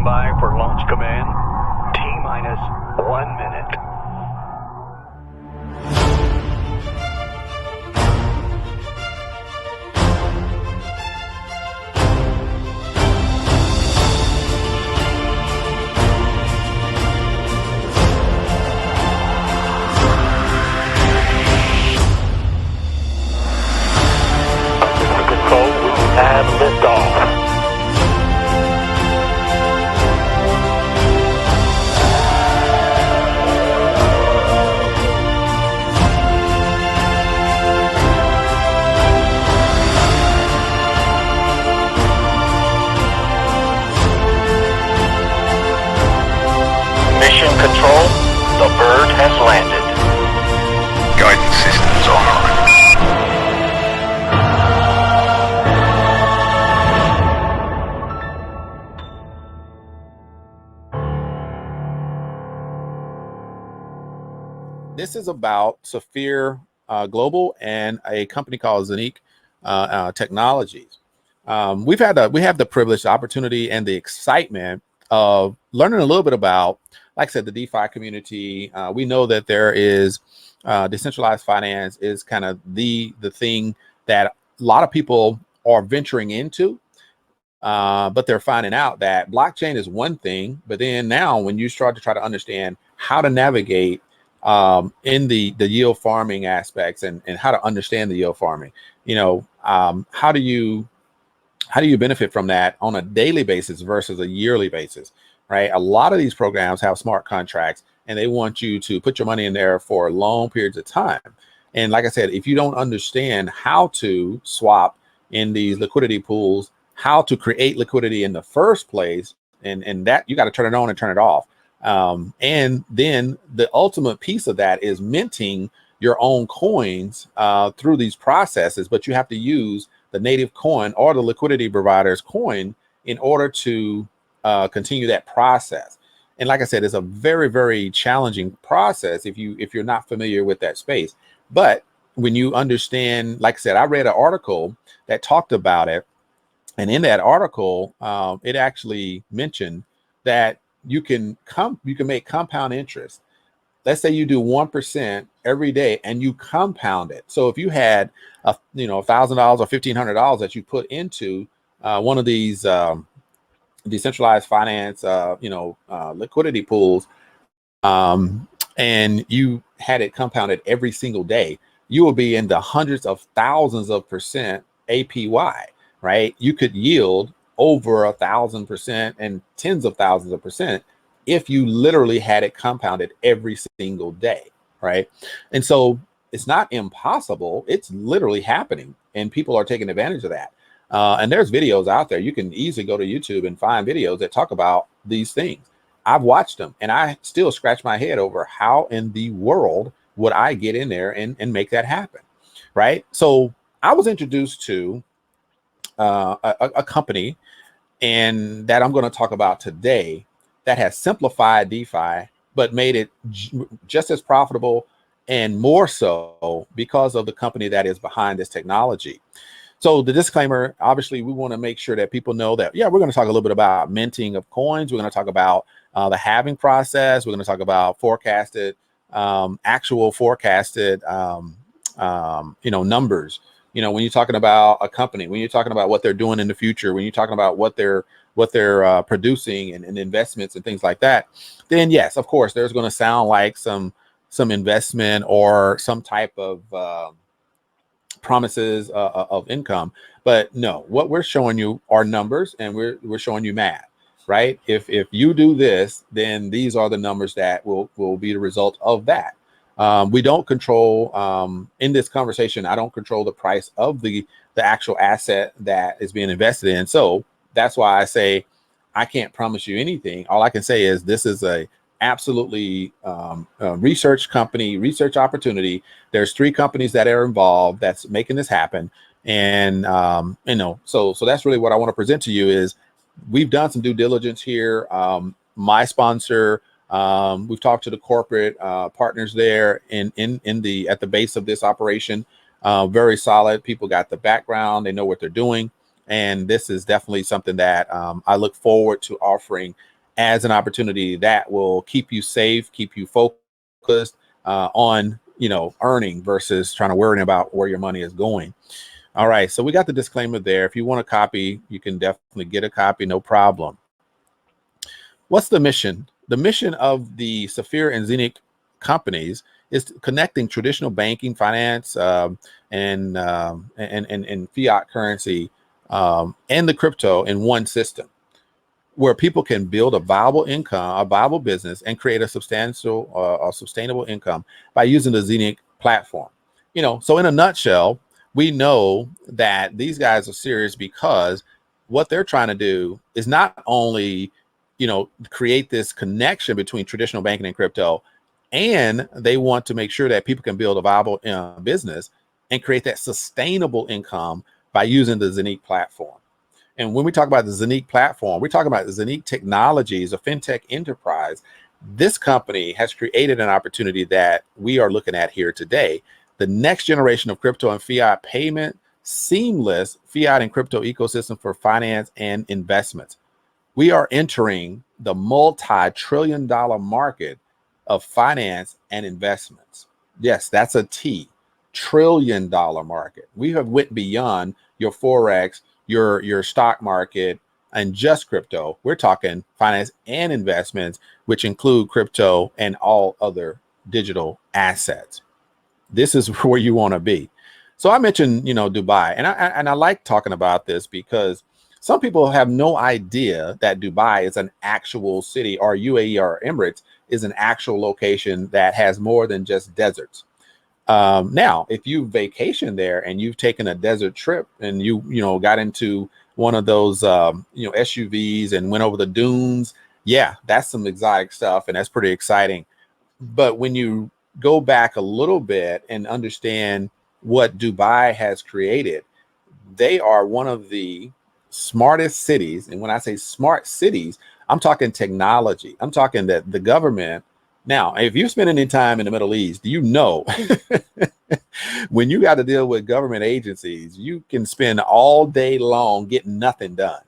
Standing by for launch command. T-minus 1 minute. Control, we have liftoff. Mission Control, the bird has landed. Guidance systems online. This is about SAFIR Global and a company called ZENIQ Technologies. We have the privilege, the opportunity, and the excitement of learning a little bit about, like I said, the DeFi community. We know that there is decentralized finance is kind of the thing that a lot of people are venturing into, but they're finding out that blockchain is one thing, but then now when you start to try to understand how to navigate in the yield farming aspects and how to understand the yield farming, how do you benefit from that on a daily basis versus a yearly basis, right? A lot of these programs have smart contracts and they want you to put your money in there for long periods of time. And like I said, if you don't understand how to swap in these liquidity pools, how to create liquidity in the first place, and that you got to turn it on and turn it off. And then the ultimate piece of that is minting your own coins through these processes, but you have to use the native coin or the liquidity provider's coin in order to continue that process. And like I said, it's a very, very challenging process if you're not familiar with that space. But when you understand, like I said, I read an article that talked about it, and in that article, it actually mentioned that you can make compound interest. Let's say you do 1% every day and you compound it. So if you had $1,000 or $1,500 that you put into one of these decentralized finance liquidity pools, and you had it compounded every single day, you will be in the hundreds of thousands of percent APY, right? You could yield over 1,000% and tens of thousands of percent if you literally had it compounded every single day, right? And so it's not impossible, it's literally happening, and people are taking advantage of that. And there's videos out there. You can easily go to YouTube and find videos that talk about these things. I've watched them and I still scratch my head over how in the world would I get in there and make that happen, right? So I was introduced to a company, and that I'm going to talk about today, that has simplified DeFi, but made it just as profitable and more so because of the company that is behind this technology. So the disclaimer, obviously, we want to make sure that people know that, yeah, we're going to talk a little bit about minting of coins. We're going to talk about the halving process. We're going to talk about actual forecasted, numbers. When you're talking about a company, when you're talking about what they're doing in the future, when you're talking about what they're producing and investments and things like that, then yes, of course, there's going to sound like some investment or some type of promises of income. But no, what we're showing you are numbers, and we're showing you math, right? If you do this, then these are the numbers that will be the result of that. We don't control, in this conversation, I don't control the price of the actual asset that is being invested in. So that's why I say I can't promise you anything. All I can say is this is a absolutely research opportunity. There's 3 companies that are involved that's making this happen. And, so that's really what I want to present to you is we've done some due diligence here. My sponsor, we've talked to the corporate partners there at the base of this operation. Very solid people, got the background, they know what they're doing. And this is definitely something that I look forward to offering as an opportunity that will keep you safe, keep you focused on, you know, earning versus trying to worry about where your money is going. All right, so we got the disclaimer there. If you want a copy, you can definitely get a copy, no problem. What's the mission? The mission of the SAFIR and ZENIQ companies is connecting traditional banking, finance, and fiat currency and the crypto in one system, where people can build a viable income, a viable business, and create a sustainable income by using the ZENIQ platform. You know, so in a nutshell, we know that these guys are serious because what they're trying to do is not only, you know, create this connection between traditional banking and crypto, and they want to make sure that people can build a viable business and create that sustainable income by using the ZENIQ platform. And when we talk about the ZENIQ platform, we're talking about the ZENIQ Technologies, a fintech enterprise. This company has created an opportunity that we are looking at here today. The next generation of crypto and fiat payment, seamless fiat and crypto ecosystem for finance and investments. We are entering the multi-trillion-dollar market of finance and investments. Yes, that's a T, trillion-dollar market. We have went beyond your Forex, your stock market, and just crypto. We're talking finance and investments, which include crypto and all other digital assets. This is where you want to be. So I mentioned, you know, Dubai, and I like talking about this because some people have no idea that Dubai is an actual city, or UAE or Emirates is an actual location that has more than just deserts. Now, if you vacation there and you've taken a desert trip and you know, got into one of those, you know, SUVs and went over the dunes, yeah, that's some exotic stuff. And that's pretty exciting. But when you go back a little bit and understand what Dubai has created, they are one of the smartest cities. And when I say smart cities, I'm talking technology. I'm talking that the government. Now, if you spend any time in the Middle East, you know, when you got to deal with government agencies, you can spend all day long getting nothing done.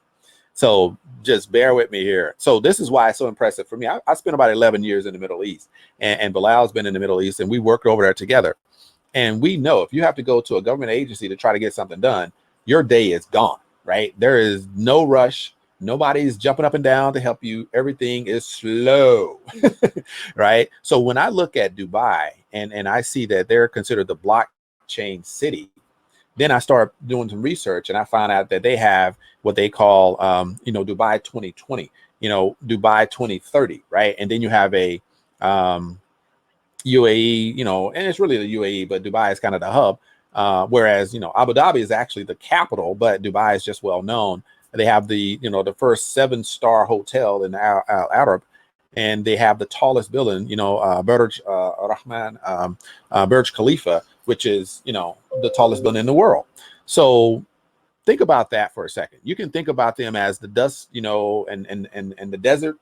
So just bear with me here. So this is why it's so impressive for me. I spent about 11 years in the Middle East, and Bilal's been in the Middle East, and we worked over there together. And we know if you have to go to a government agency to try to get something done, your day is gone, right? There is no rush. Nobody's jumping up and down to help you. Everything is slow, right? So when I look at Dubai and I see that they're considered the blockchain city, then I start doing some research and I find out that they have what they call, you know, Dubai 2020, you know, Dubai 2030, right? And then you have a UAE, you know, and it's really the UAE, but Dubai is kind of the hub. Whereas, you know, Abu Dhabi is actually the capital, but Dubai is just well known. They have the, you know, the first 7-star hotel in Al Arab, and they have the tallest building, you know, Burj Khalifa, which is, you know, the tallest building in the world. So think about that for a second. You can think about them as the dust, you know, and the desert,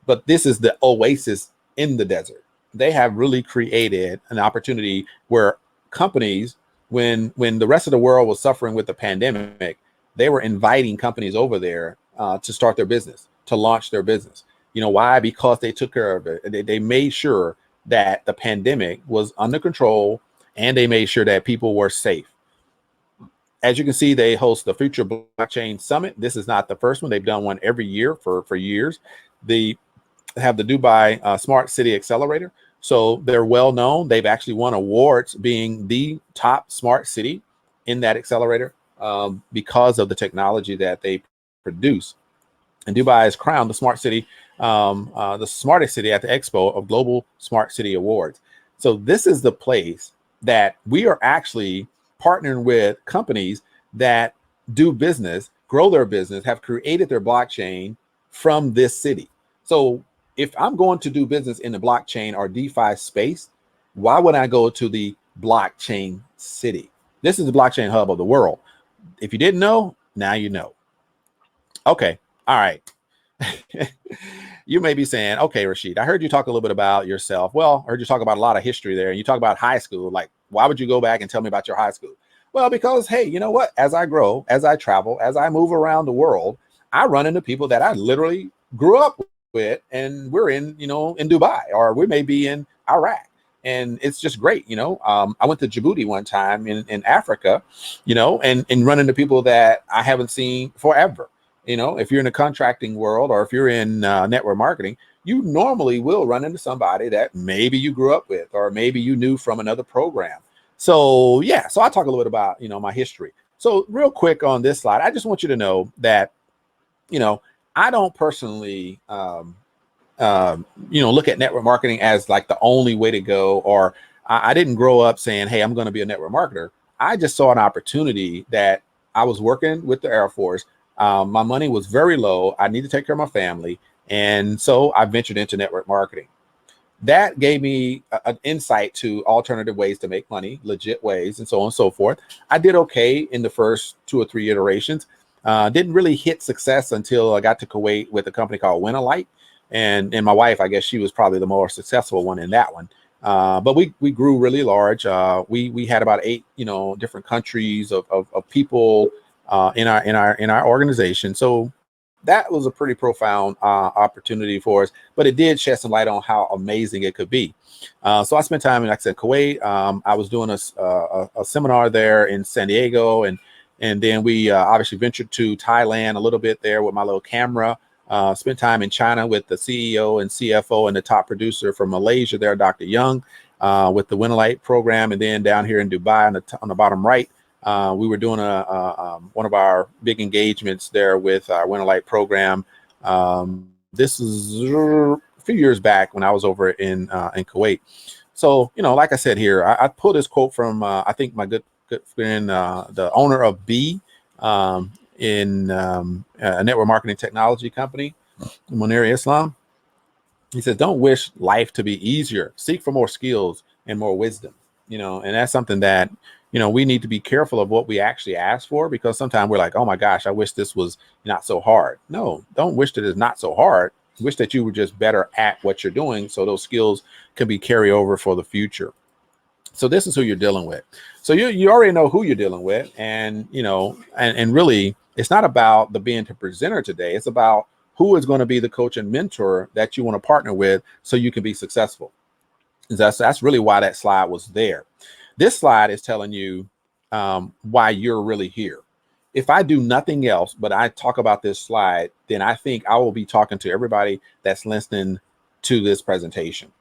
but this is the oasis in the desert. They have really created an opportunity where companies, when the rest of the world was suffering with the pandemic, they were inviting companies over there to start their business, to launch their business. You know why? Because they took care of it. They made sure that the pandemic was under control, and they made sure that people were safe. As you can see, they host the Future Blockchain Summit. This is not the first one. They've done one every year for years. They have the Dubai Smart City Accelerator. So they're well known. They've actually won awards being the top smart city in that accelerator because of the technology that they produce. And Dubai is crowned the smart city, the smartest city at the Expo of Global Smart City Awards. So this is the place that we are actually partnering with companies that do business, grow their business, have created their blockchain from this city. So if I'm going to do business in the blockchain or DeFi space, why would I go to the blockchain city? This is the blockchain hub of the world. If you didn't know, now you know. Okay. All right. You may be saying, okay, Rashid, I heard you talk a little bit about yourself. Well, I heard you talk about a lot of history there. And you talk about high school. Like, why would you go back and tell me about your high school? Well, because, hey, you know what? As I grow, as I travel, as I move around the world, I run into people that I literally grew up with, and we're in, you know, in Dubai, or we may be in Iraq. And it's just great, you know. I went to Djibouti one time in Africa, you know, and run into people that I haven't seen forever. You know, if you're in the contracting world, or if you're in network marketing, you normally will run into somebody that maybe you grew up with, or maybe you knew from another program. So yeah, so I'll talk a little bit about, you know, my history. So real quick on this slide, I just want you to know that, you know, I don't personally you know, look at network marketing as like the only way to go, or I didn't grow up saying, hey, I'm going to be a network marketer. I just saw an opportunity that I was working with the Air Force. My money was very low. I need to take care of my family. And so I ventured into network marketing. That gave me an insight to alternative ways to make money, legit ways, and so on and so forth. I did okay in the first 2 or 3 iterations. Didn't really hit success until I got to Kuwait with a company called Winalight. And my wife, I guess she was probably the more successful one in that one. But we grew really large. We had about 8, you know, different countries of people in our organization. So that was a pretty profound opportunity for us. But it did shed some light on how amazing it could be. So I spent time in, like I said, Kuwait. I was doing a seminar there in San Diego, and then we obviously ventured to Thailand a little bit there with my little camera. Spent time in China with the CEO and CFO and the top producer from Malaysia there, Dr. Young, with the Winalight program. And then down here in Dubai on the bottom right, we were doing one of our big engagements there with our Winalight program. This is a few years back when I was over in Kuwait. So, you know, like I said here, I pulled this quote from, I think my good friend, the owner of B, in a network marketing technology company, Munir Islam. He says, don't wish life to be easier. Seek for more skills and more wisdom. You know, and that's something that, you know, we need to be careful of what we actually ask for, because sometimes we're like, oh my gosh, I wish this was not so hard. No, don't wish that it's not so hard. Wish that you were just better at what you're doing, so those skills can be carried over for the future. So this is who you're dealing with. So you already know who you're dealing with, and you know, and really, it's not about the being the presenter today. It's about who is going to be the coach and mentor that you want to partner with, so you can be successful. That's really why that slide was there. This slide is telling you why you're really here. If I do nothing else but I talk about this slide, then I think I will be talking to everybody that's listening to this presentation.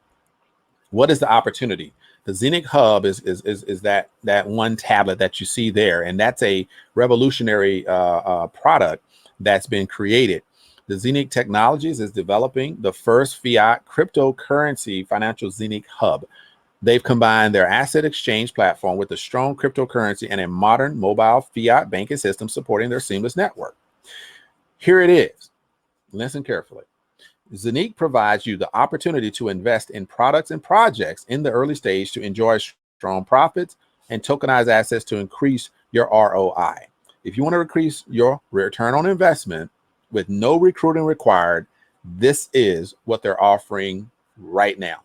What is the opportunity? The ZENIQ Hub is that one tablet that you see there, and that's a revolutionary product that's been created. The ZENIQ Technologies is developing the first fiat cryptocurrency financial ZENIQ Hub. They've combined their asset exchange platform with a strong cryptocurrency and a modern mobile fiat banking system supporting their seamless network. Here it is. Listen carefully. ZENIQ provides you the opportunity to invest in products and projects in the early stage to enjoy strong profits and tokenized assets to increase your ROI. If you want to increase your return on investment with no recruiting required, this is what they're offering right now.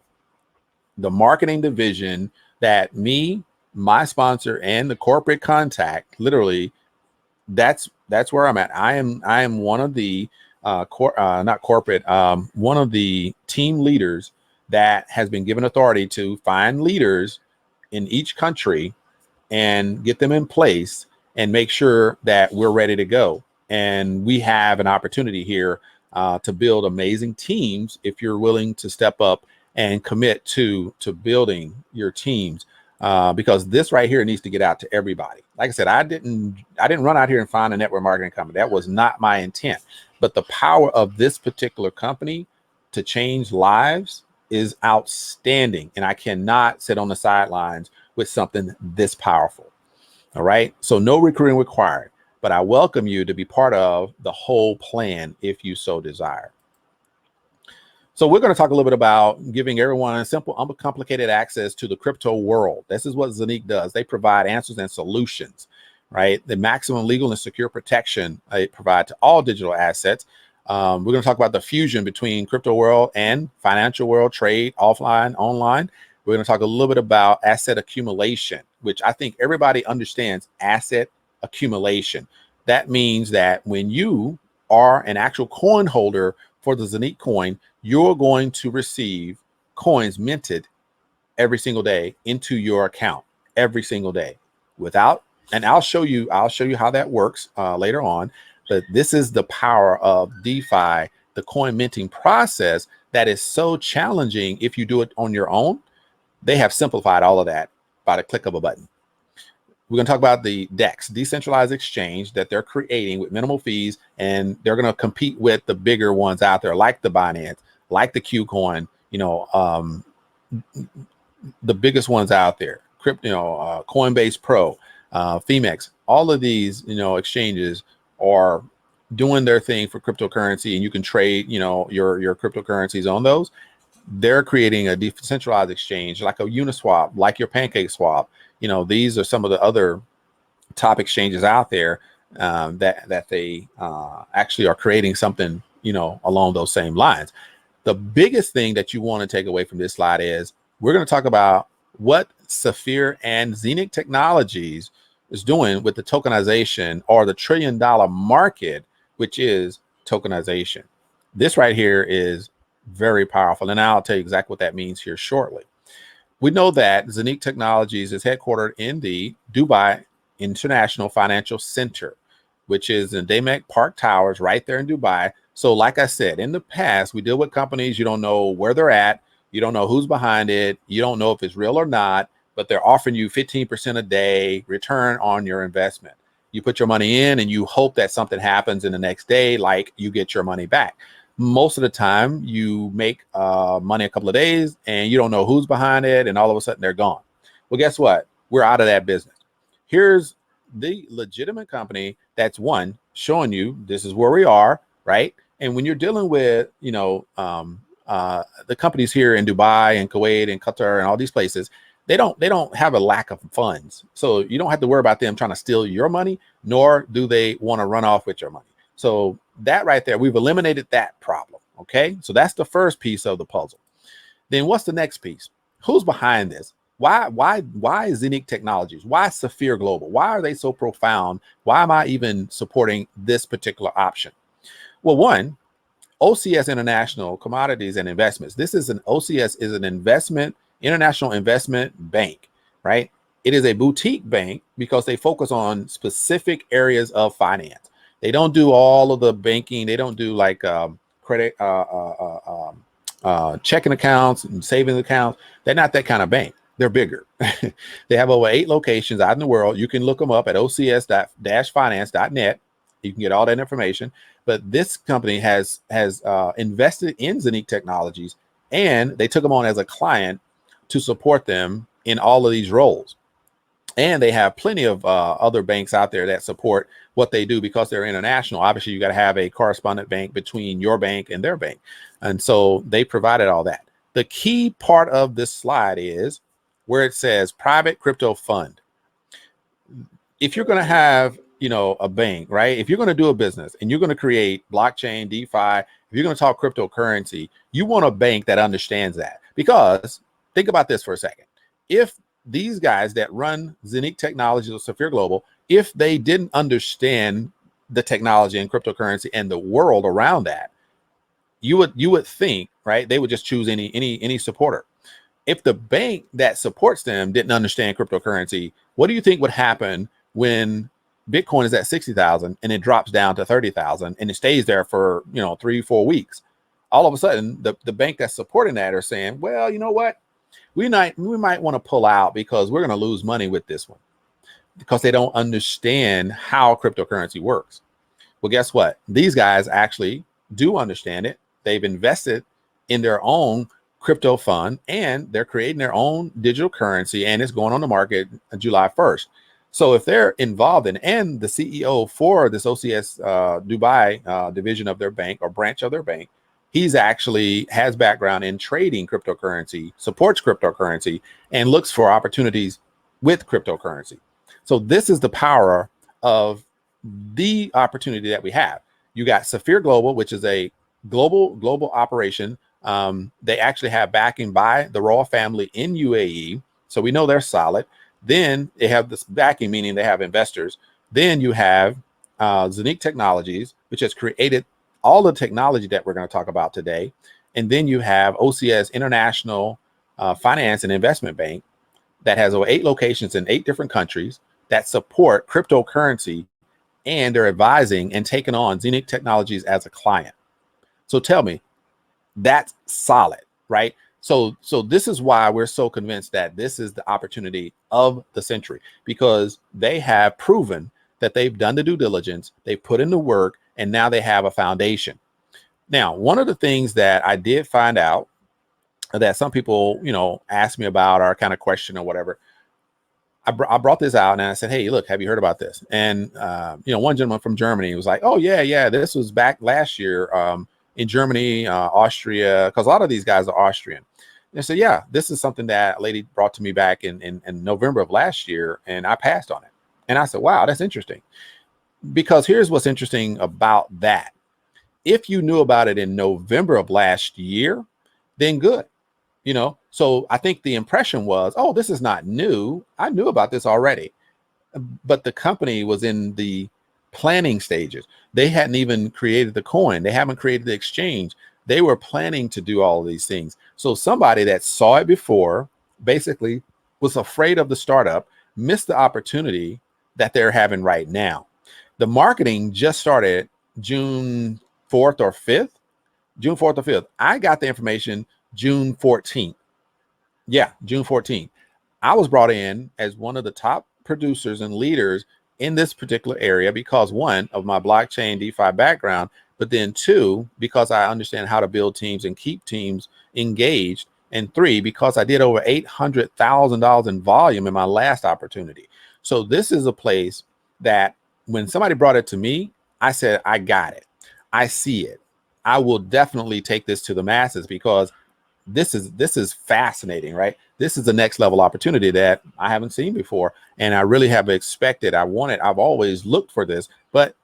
The marketing division that me, my sponsor, and the corporate contact, literally, that's where I'm at. I am one of the not corporate, one of the team leaders that has been given authority to find leaders in each country and get them in place and make sure that we're ready to go. And we have an opportunity here to build amazing teams if you're willing to step up and commit to building your teams, because this right here needs to get out to everybody. Like I said, I didn't run out here and find a network marketing company. That was not my intent. But the power of this particular company to change lives is outstanding. And I cannot sit on the sidelines with something this powerful. All right. So no recruiting required, but I welcome you to be part of the whole plan if you so desire. So we're going to talk a little bit about giving everyone simple, uncomplicated access to the crypto world. This is what ZENIQ does. They provide answers and solutions, right? The maximum legal and secure protection they provide to all digital assets. We're going to talk about the fusion between crypto world and financial world, trade, offline, online. We're going to talk a little bit about asset accumulation, which I think everybody understands asset accumulation. That means that when you are an actual coin holder for the ZENIQ coin, you're going to receive coins minted every single day into your account every single day without, and I'll show you how that works later on. But this is the power of DeFi, the coin minting process that is so challenging if you do it on your own. They have simplified all of that by the click of a button. We're going to talk about the DEX, decentralized exchange, that they're creating with minimal fees, and they're going to compete with the bigger ones out there, like the Binance, like the Qcoin, the biggest ones out there, Coinbase Pro, Femex. All of these, exchanges are doing their thing for cryptocurrency, and you can trade, your cryptocurrencies on those. They're creating a decentralized exchange like a Uniswap, like your PancakeSwap. These are some of the other top exchanges out there that they actually are creating something, along those same lines. The biggest thing that you want to take away from this slide is we're going to talk about what SAFIR and ZENIQ Technologies is doing with the tokenization, or the $1 trillion market, which is tokenization. This right here is very powerful, and I'll tell you exactly what that means here shortly. We know that ZENIQ Technologies is headquartered in the Dubai International Financial Center, which is in Daymek Park Towers right there in Dubai. So like I said, in the past, we deal with companies, you don't know where they're at, you don't know who's behind it, you don't know if it's real or not, but they're offering you 15% a day return on your investment. You put your money in and you hope that something happens in the next day, like you get your money back. Most of the time you make money a couple of days and you don't know who's behind it, and all of a sudden they're gone. Well, guess what? We're out of that business. Here's the legitimate company that's showing you this is where we are, right? And when you're dealing with, the companies here in Dubai and Kuwait and Qatar and all these places, they don't have a lack of funds. So you don't have to worry about them trying to steal your money, nor do they want to run off with your money. So that right there, we've eliminated that problem. Okay, so that's the first piece of the puzzle. Then what's the next piece? Who's behind this? Why ZENIQ Technologies? Why SAFIR Global? Why are they so profound? Why am I even supporting this particular option? Well, one, OCS International Commodities and Investments. OCS is an international investment bank, right? It is a boutique bank because they focus on specific areas of finance. They don't do all of the banking. They don't do like credit, checking accounts and savings accounts. They're not that kind of bank. They're bigger. They have over 8 locations out in the world. You can look them up at ocs-finance.net. You can get all that information. But this company has invested in ZENIQ Technologies, and they took them on as a client to support them in all of these roles. And they have plenty of other banks out there that support what they do because they're international. Obviously, you got to have a correspondent bank between your bank and their bank. And so they provided all that. The key part of this slide is where it says private crypto fund. If you're going to have, a bank, right? If you're going to do a business and you're going to create blockchain, DeFi, if you're going to talk cryptocurrency, you want a bank that understands that. Because think about this for a second. If these guys that run ZENIQ Technologies or SAFIR Global, if they didn't understand the technology and cryptocurrency and the world around that, you would think, right, they would just choose any supporter. If the bank that supports them didn't understand cryptocurrency, what do you think would happen when Bitcoin is at 60,000 and it drops down to 30,000 and it stays there for 3-4 weeks? All of a sudden, the bank that's supporting that are saying, well, you know what? We might want to pull out because we're going to lose money with this one, because they don't understand how cryptocurrency works. Well, guess what? These guys actually do understand it. They've invested in their own crypto fund, and they're creating their own digital currency, and it's going on the market July 1st. So if they're involved in, and the CEO for this OCS Dubai division of their bank, or branch of their bank, he's actually has background in trading cryptocurrency, supports cryptocurrency, and looks for opportunities with cryptocurrency. So this is the power of the opportunity that we have. You got SAFIR Global, which is a global operation. They actually have backing by the royal family in UAE. So we know they're solid. Then they have this backing, meaning they have investors. Then you have ZENIQ Technologies, which has created all the technology that we're going to talk about today. And then you have OCS International Finance and Investment Bank that has over 8 locations in 8 different countries that support cryptocurrency, and they're advising and taking on ZENIQ Technologies as a client. So tell me, that's solid, right? So this is why we're so convinced that this is the opportunity of the century, because they have proven that they've done the due diligence, they put in the work, and now they have a foundation. Now, one of the things that I did find out that some people, ask me about or kind of question or whatever, I brought this out and I said, hey, look, have you heard about this? And, one gentleman from Germany was like, oh, yeah, this was back last year in Germany, Austria, because a lot of these guys are Austrian. And I said, yeah, this is something that a lady brought to me back in November of last year, and I passed on it. And I said, wow, that's interesting. Because here's what's interesting about that. If you knew about it in November of last year, then good. So I think the impression was, oh, this is not new. I knew about this already. But the company was in the planning stages. They hadn't even created the coin. They haven't created the exchange. They were planning to do all of these things. So somebody that saw it before basically was afraid of the startup, missed the opportunity that they're having right now. The marketing just started June 4th or 5th. June 4th or 5th. I got the information June 14th. Yeah, June 14th. I was brought in as one of the top producers and leaders in this particular area because, one, of my blockchain DeFi background, but then 2, because I understand how to build teams and keep teams engaged, and 3, because I did over $800,000 in volume in my last opportunity. So this is a place that when somebody brought it to me, I said, I got it. I see it. I will definitely take this to the masses because this is fascinating, right? This is the next level opportunity that I haven't seen before. And I really have expected, I've always looked for this, but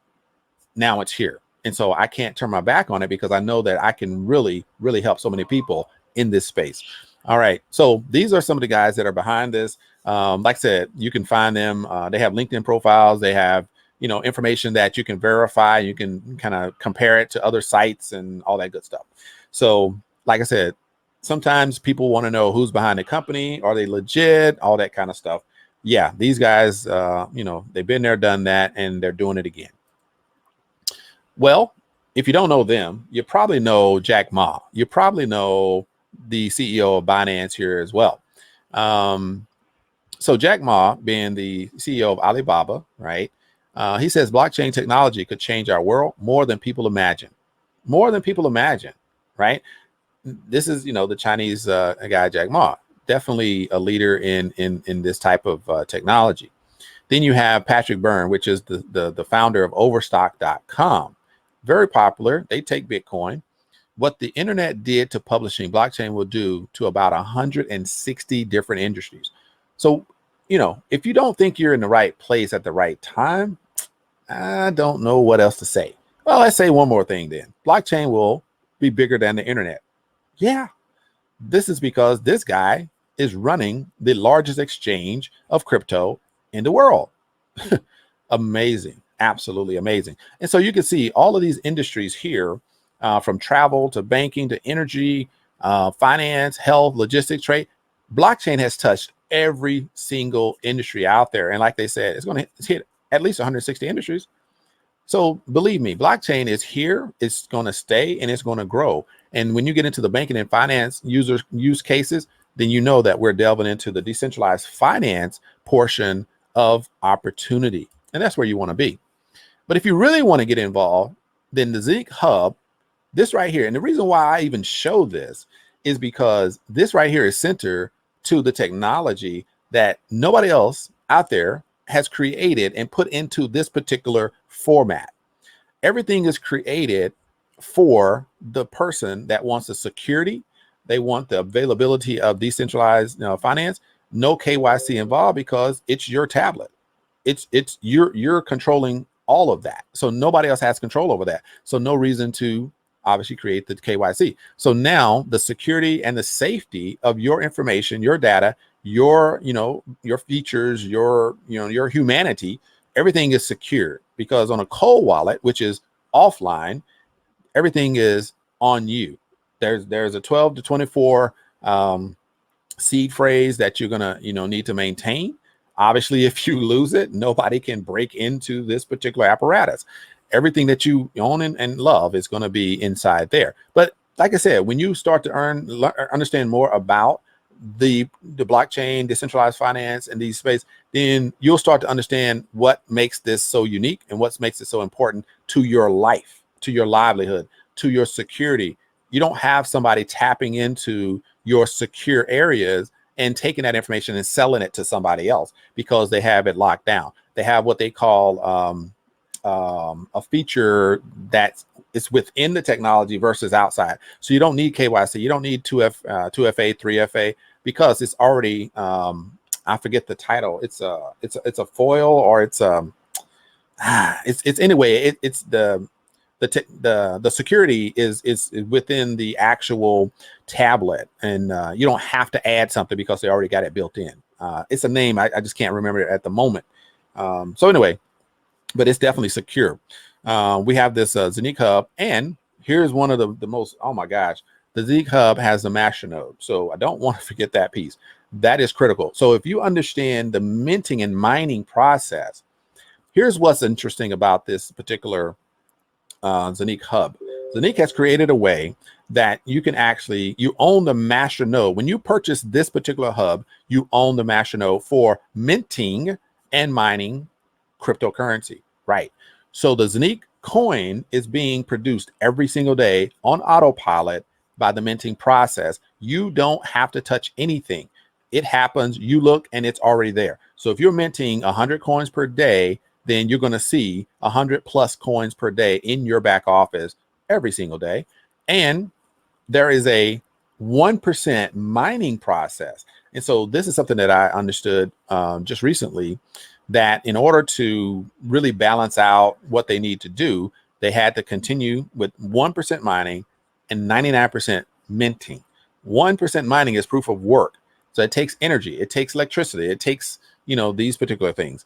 now it's here. And so I can't turn my back on it because I know that I can really, really help so many people in this space. All right. So these are some of the guys that are behind this. Like I said, you can find them. They have LinkedIn profiles. They have, information that you can verify. You can kind of compare it to other sites and all that good stuff. So like I said, sometimes people want to know who's behind the company. Are they legit? All that kind of stuff. Yeah, these guys, they've been there, done that, and they're doing it again. Well, if you don't know them, you probably know Jack Ma. You probably know the CEO of Binance here as well. So Jack Ma, being the CEO of Alibaba, right? He says blockchain technology could change our world more than people imagine. More than people imagine, right? This is, the Chinese guy, Jack Ma, definitely a leader in this type of technology. Then you have Patrick Byrne, which is the founder of Overstock.com. Very popular. They take Bitcoin. What the internet did to publishing, blockchain will do to about 160 different industries. So, if you don't think you're in the right place at the right time, I don't know what else to say. Well, let's say one more thing then. Blockchain will be bigger than the internet. Yeah, this is because this guy is running the largest exchange of crypto in the world. Amazing. Absolutely amazing. And so you can see all of these industries here, from travel to banking to energy, finance, health, logistics, trade. Blockchain has touched every single industry out there. And like they said, it's going to hit at least 160 industries. So believe me, blockchain is here, it's going to stay, and it's going to grow. And when you get into the banking and finance use cases, then you know that we're delving into the decentralized finance portion of opportunity. And that's where you want to be. But if you really want to get involved, then the ZENIQ Hub, this right here, and the reason why I even show this is because this right here is centered to the technology that nobody else out there has created and put into this particular format. Everything is created for the person that wants the security. They want the availability of decentralized finance, no KYC involved because it's your tablet. You're controlling all of that. So nobody else has control over that. So no reason to obviously create the KYC. So now the security and the safety of your information, your data, your features, your humanity, everything is secure because on a cold wallet, which is offline, everything is on you. There's a 12 to 24 seed phrase that you're gonna need to maintain. Obviously, if you lose it, nobody can break into this particular apparatus. Everything that you own and love is going to be inside there. But like I said, when you start to understand more about the blockchain, decentralized finance, and these space, then you'll start to understand what makes this so unique and what makes it so important to your life, to your livelihood, to your security. You don't have somebody tapping into your secure areas and taking that information and selling it to somebody else because they have it locked down. They have what they call a feature that is within the technology versus outside. So you don't need KYC, you don't need 2FA, 3FA, because it's already I forget the title. It's a foil, or it's anyway. It's the security is within the actual tablet, and you don't have to add something because they already got it built in. It's a name I just can't remember it at the moment. So anyway, but it's definitely secure. We have this ZENIQ Hub, and here's one of the most, oh my gosh, the ZENIQ Hub has the master node. So I don't want to forget that piece. That is critical. So if you understand the minting and mining process, here's what's interesting about this particular ZENIQ Hub. ZENIQ has created a way that you can you own the master node. When you purchase this particular hub, you own the master node for minting and mining cryptocurrency, right? So the ZENIQ coin is being produced every single day on autopilot by the minting process. You don't have to touch anything. It happens, you look, and it's already there. So if you're minting 100 coins per day, then you're going to see 100+ coins per day in your back office every single day. And there is a 1% mining process. And so this is something that I understood just recently, that in order to really balance out what they need to do, they had to continue with 1% mining and 99% minting. 1% mining is proof of work. So it takes energy, it takes electricity, it takes, these particular things.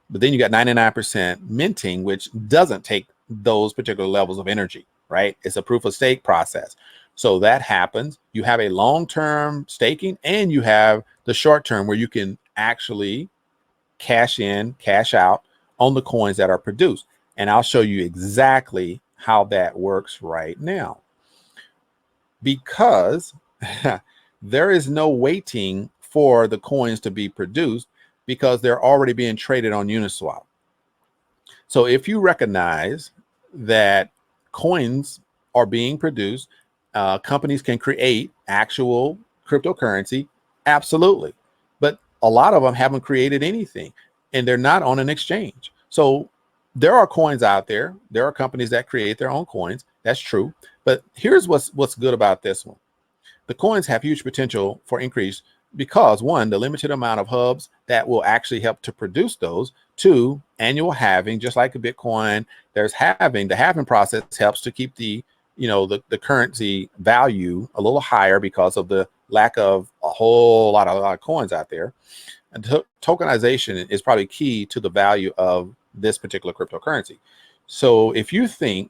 But then you got 99% minting, which doesn't take those particular levels of energy, right? It's a proof of stake process. So that happens. You have a long-term staking, and you have the short term where you can actually cash in, cash out on the coins that are produced. And I'll show you exactly how that works right now. Because there is no waiting for the coins to be produced, because they're already being traded on Uniswap. So if you recognize that coins are being produced, companies can create actual cryptocurrency, absolutely. But a lot of them haven't created anything, and they're not on an exchange. So there are coins out there. There are companies that create their own coins. That's true. But here's what's good about this one. The coins have huge potential for increase because, one, the limited amount of hubs that will actually help to produce those. Two, annual halving, just like a Bitcoin, there's halving. The halving process helps to keep the currency value a little higher because of the lack of a whole lot of coins out there. And tokenization is probably key to the value of this particular cryptocurrency. So if you think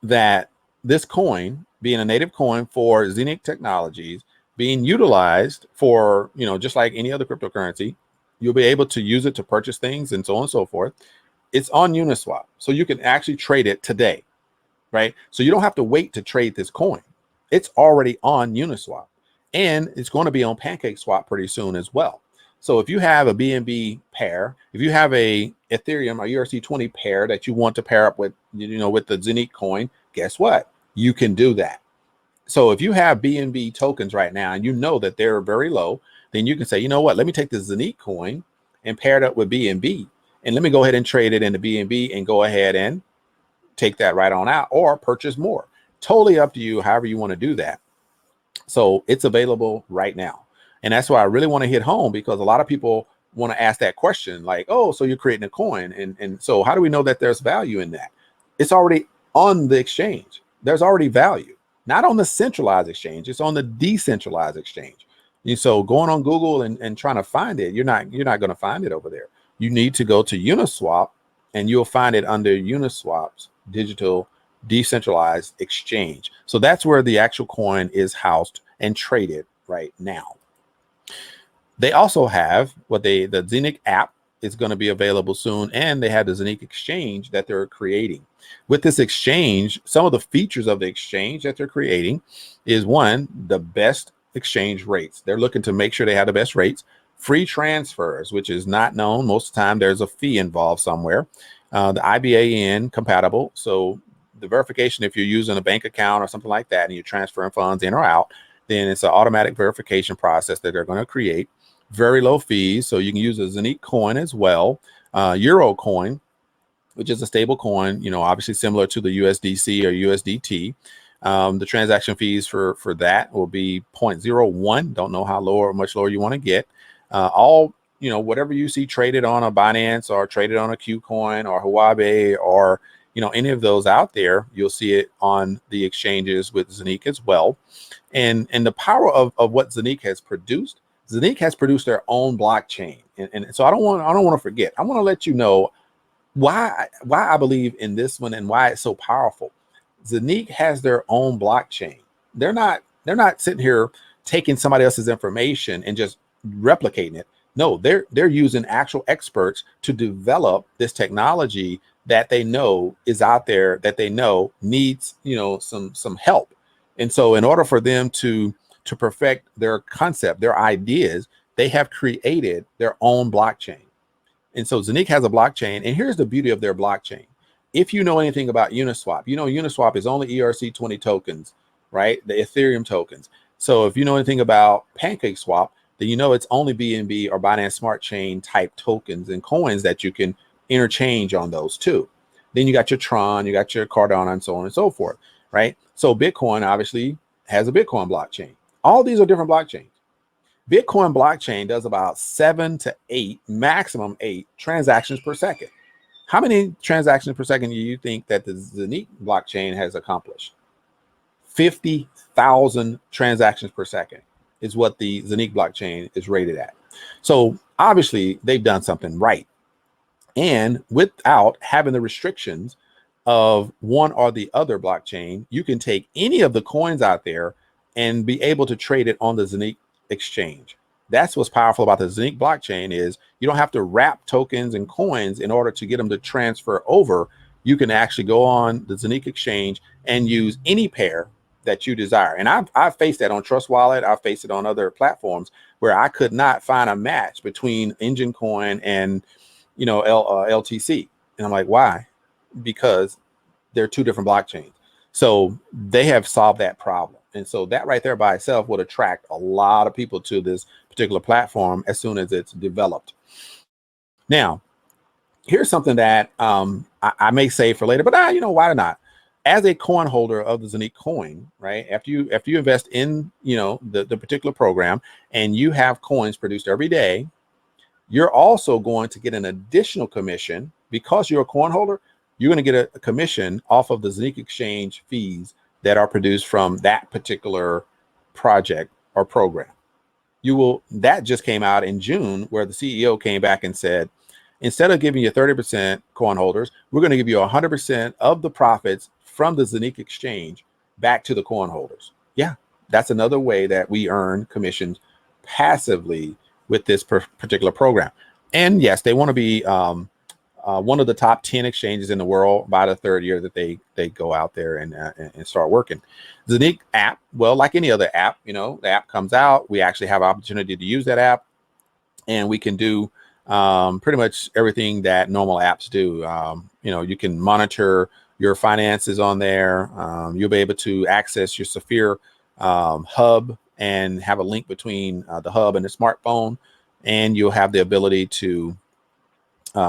that this coin, being a native coin for ZENIQ Technologies, being utilized for, just like any other cryptocurrency, you'll be able to use it to purchase things and so on and so forth. It's on Uniswap. So you can actually trade it today, right? So you don't have to wait to trade this coin. It's already on Uniswap, and it's going to be on PancakeSwap pretty soon as well. So if you have a BNB pair, if you have a Ethereum or ERC20 pair that you want to pair up with, with the ZENIQ coin, guess what? You can do that. So if you have BNB tokens right now and you know that they're very low, then you can say, you know what, let me take the ZENIQ coin and pair it up with BNB, and let me go ahead and trade it into BNB and go ahead and take that right on out, or purchase more. Totally up to you, however you want to do that. So it's available right now. And that's why I really want to hit home, because a lot of people want to ask that question, like, oh, so you're creating a coin. And so how do we know that there's value in that? It's already on the exchange. There's already value. Not on the centralized exchange, it's on the decentralized exchange. And so going on Google and trying to find it, you're not going to find it over there. You need to go to Uniswap, and you'll find it under Uniswap's digital decentralized exchange. So that's where the actual coin is housed and traded right now. They also have the ZENIQ app is going to be available soon, and they have the ZENIQ exchange that they're creating. With this exchange, some of the features of the exchange that they're creating is, one, the best exchange rates. They're looking to make sure they have the best rates. Free transfers, which is not known. Most of the time there's a fee involved somewhere. The IBAN compatible. So the verification, if you're using a bank account or something like that and you're transferring funds in or out, then it's an automatic verification process that they're going to create. Very low fees. So you can use a ZENIQ coin as well. Euro coin, which is a stable coin, you know, obviously similar to the USDC or USDT. The transaction fees for that will be 0.01. Don't know how low or much lower you want to get. All, you know, whatever you see traded on a Binance or traded on a KuCoin or Huobi or, you know, any of those out there, you'll see it on the exchanges with ZENIQ as well. And the power of what ZENIQ has produced their own blockchain. And so I don't want to forget. I want to let you know why I believe in this one and why it's so powerful. ZENIQ has their own blockchain. They're not sitting here taking somebody else's information and just replicating it. No, they're using actual experts to develop this technology that they know is out there, that they know needs, you know, some help. And so in order for them to perfect their concept, their ideas, they have created their own blockchain. And so ZENIQ has a blockchain, and here's the beauty of their blockchain. If you know anything about Uniswap, you know Uniswap is only ERC20 tokens, right? The Ethereum tokens. So if you know anything about PancakeSwap, then you know it's only BNB or Binance Smart Chain type tokens and coins that you can interchange on those too. Then you got your Tron, you got your Cardano, and so on and so forth, right? So Bitcoin obviously has a Bitcoin blockchain. All these are different blockchains. Bitcoin blockchain does about 7 to 8, maximum 8 transactions per second. How many transactions per second do you think that the ZENIQ blockchain has accomplished? 50,000 transactions per second is what the ZENIQ blockchain is rated at. So obviously they've done something right. And without having the restrictions of one or the other blockchain, you can take any of the coins out there and be able to trade it on the ZENIQ exchange. That's what's powerful about the ZENIQ blockchain is you don't have to wrap tokens and coins in order to get them to transfer over. You can actually go on the ZENIQ exchange and use any pair that you desire. And I've faced that on Trust Wallet. I've faced it on other platforms where I could not find a match between Engine Coin and, you know, LTC. And I'm like, why? Because they're two different blockchains. So they have solved that problem. And so that right there by itself would attract a lot of people to this particular platform as soon as it's developed. Now, here's something that I may save for later, but you know, why not? As a coin holder of the ZENIQ coin, right? After you invest in, you know, the particular program and you have coins produced every day, you're also going to get an additional commission because you're a coin holder. You're going to get a commission off of the ZENIQ exchange fees that are produced from that particular project or program. That just came out in June, where the CEO came back and said, instead of giving you 30% coin holders, we're going to give you 100% of the profits from the ZENIQ exchange back to the coin holders. Yeah, that's another way that we earn commissions passively with this particular program. And yes, they want to be one of the top 10 exchanges in the world by the third year that they go out there and start working. ZENIQ app, well, like any other app, you know, the app comes out, we actually have opportunity to use that app, and we can do pretty much everything that normal apps do. You know, you can monitor your finances on there. You'll be able to access your SAFIR hub and have a link between the hub and the smartphone, and you'll have the ability to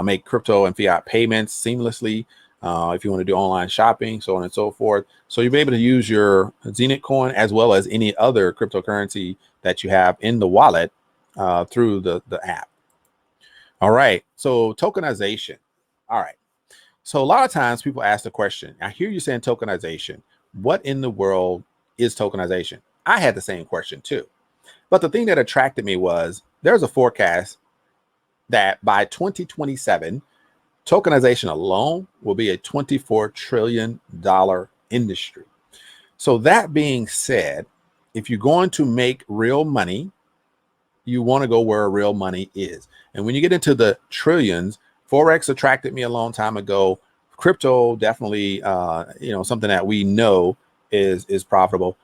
make crypto and fiat payments seamlessly if you want to do online shopping, so on and so forth. So you'll be able to use your ZENIQ coin as well as any other cryptocurrency that you have in the wallet through the app. All right, so tokenization. All right, so a lot of times people ask the question, I hear you saying tokenization. What in the world is tokenization? I had the same question too. But the thing that attracted me was there's a forecast that by 2027, Tokenization alone will be a $24 trillion industry. So that being said, if you're going to make real money, you want to go where real money is. And when you get into the trillions, Forex attracted me a long time ago. Crypto definitely, something that we know is profitable.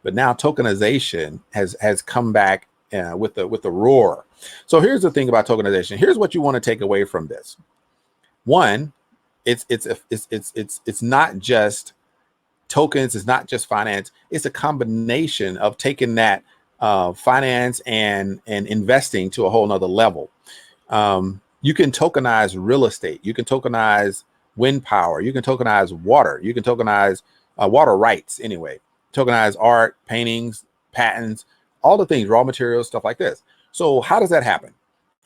But now tokenization has come back with the roar. So here's the thing about tokenization. Here's what you want to take away from this. One, it's not just tokens, it's not just finance. It's a combination of taking that finance and investing to a whole nother level. You can tokenize real estate. You can tokenize wind power. You can tokenize water. You can tokenize water rights anyway. Tokenize art, paintings, patents, all the things, raw materials, stuff like this. So how does that happen?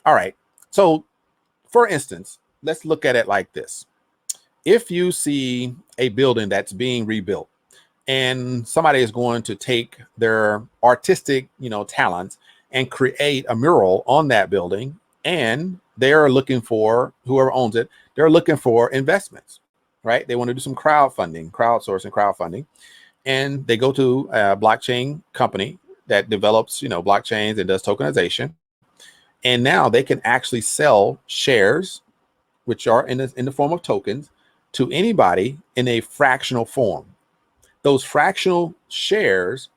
All right. So for instance, let's look at it like this. If you see a building that's being rebuilt and somebody is going to take their artistic, talents and create a mural on that building, and they're looking for, whoever owns it, they're looking for investments, right? They want to do some crowdsourcing, and they go to a blockchain company that develops, blockchains and does tokenization. And now they can actually sell shares, which are in the form of tokens, to anybody in a fractional form. Those fractional shares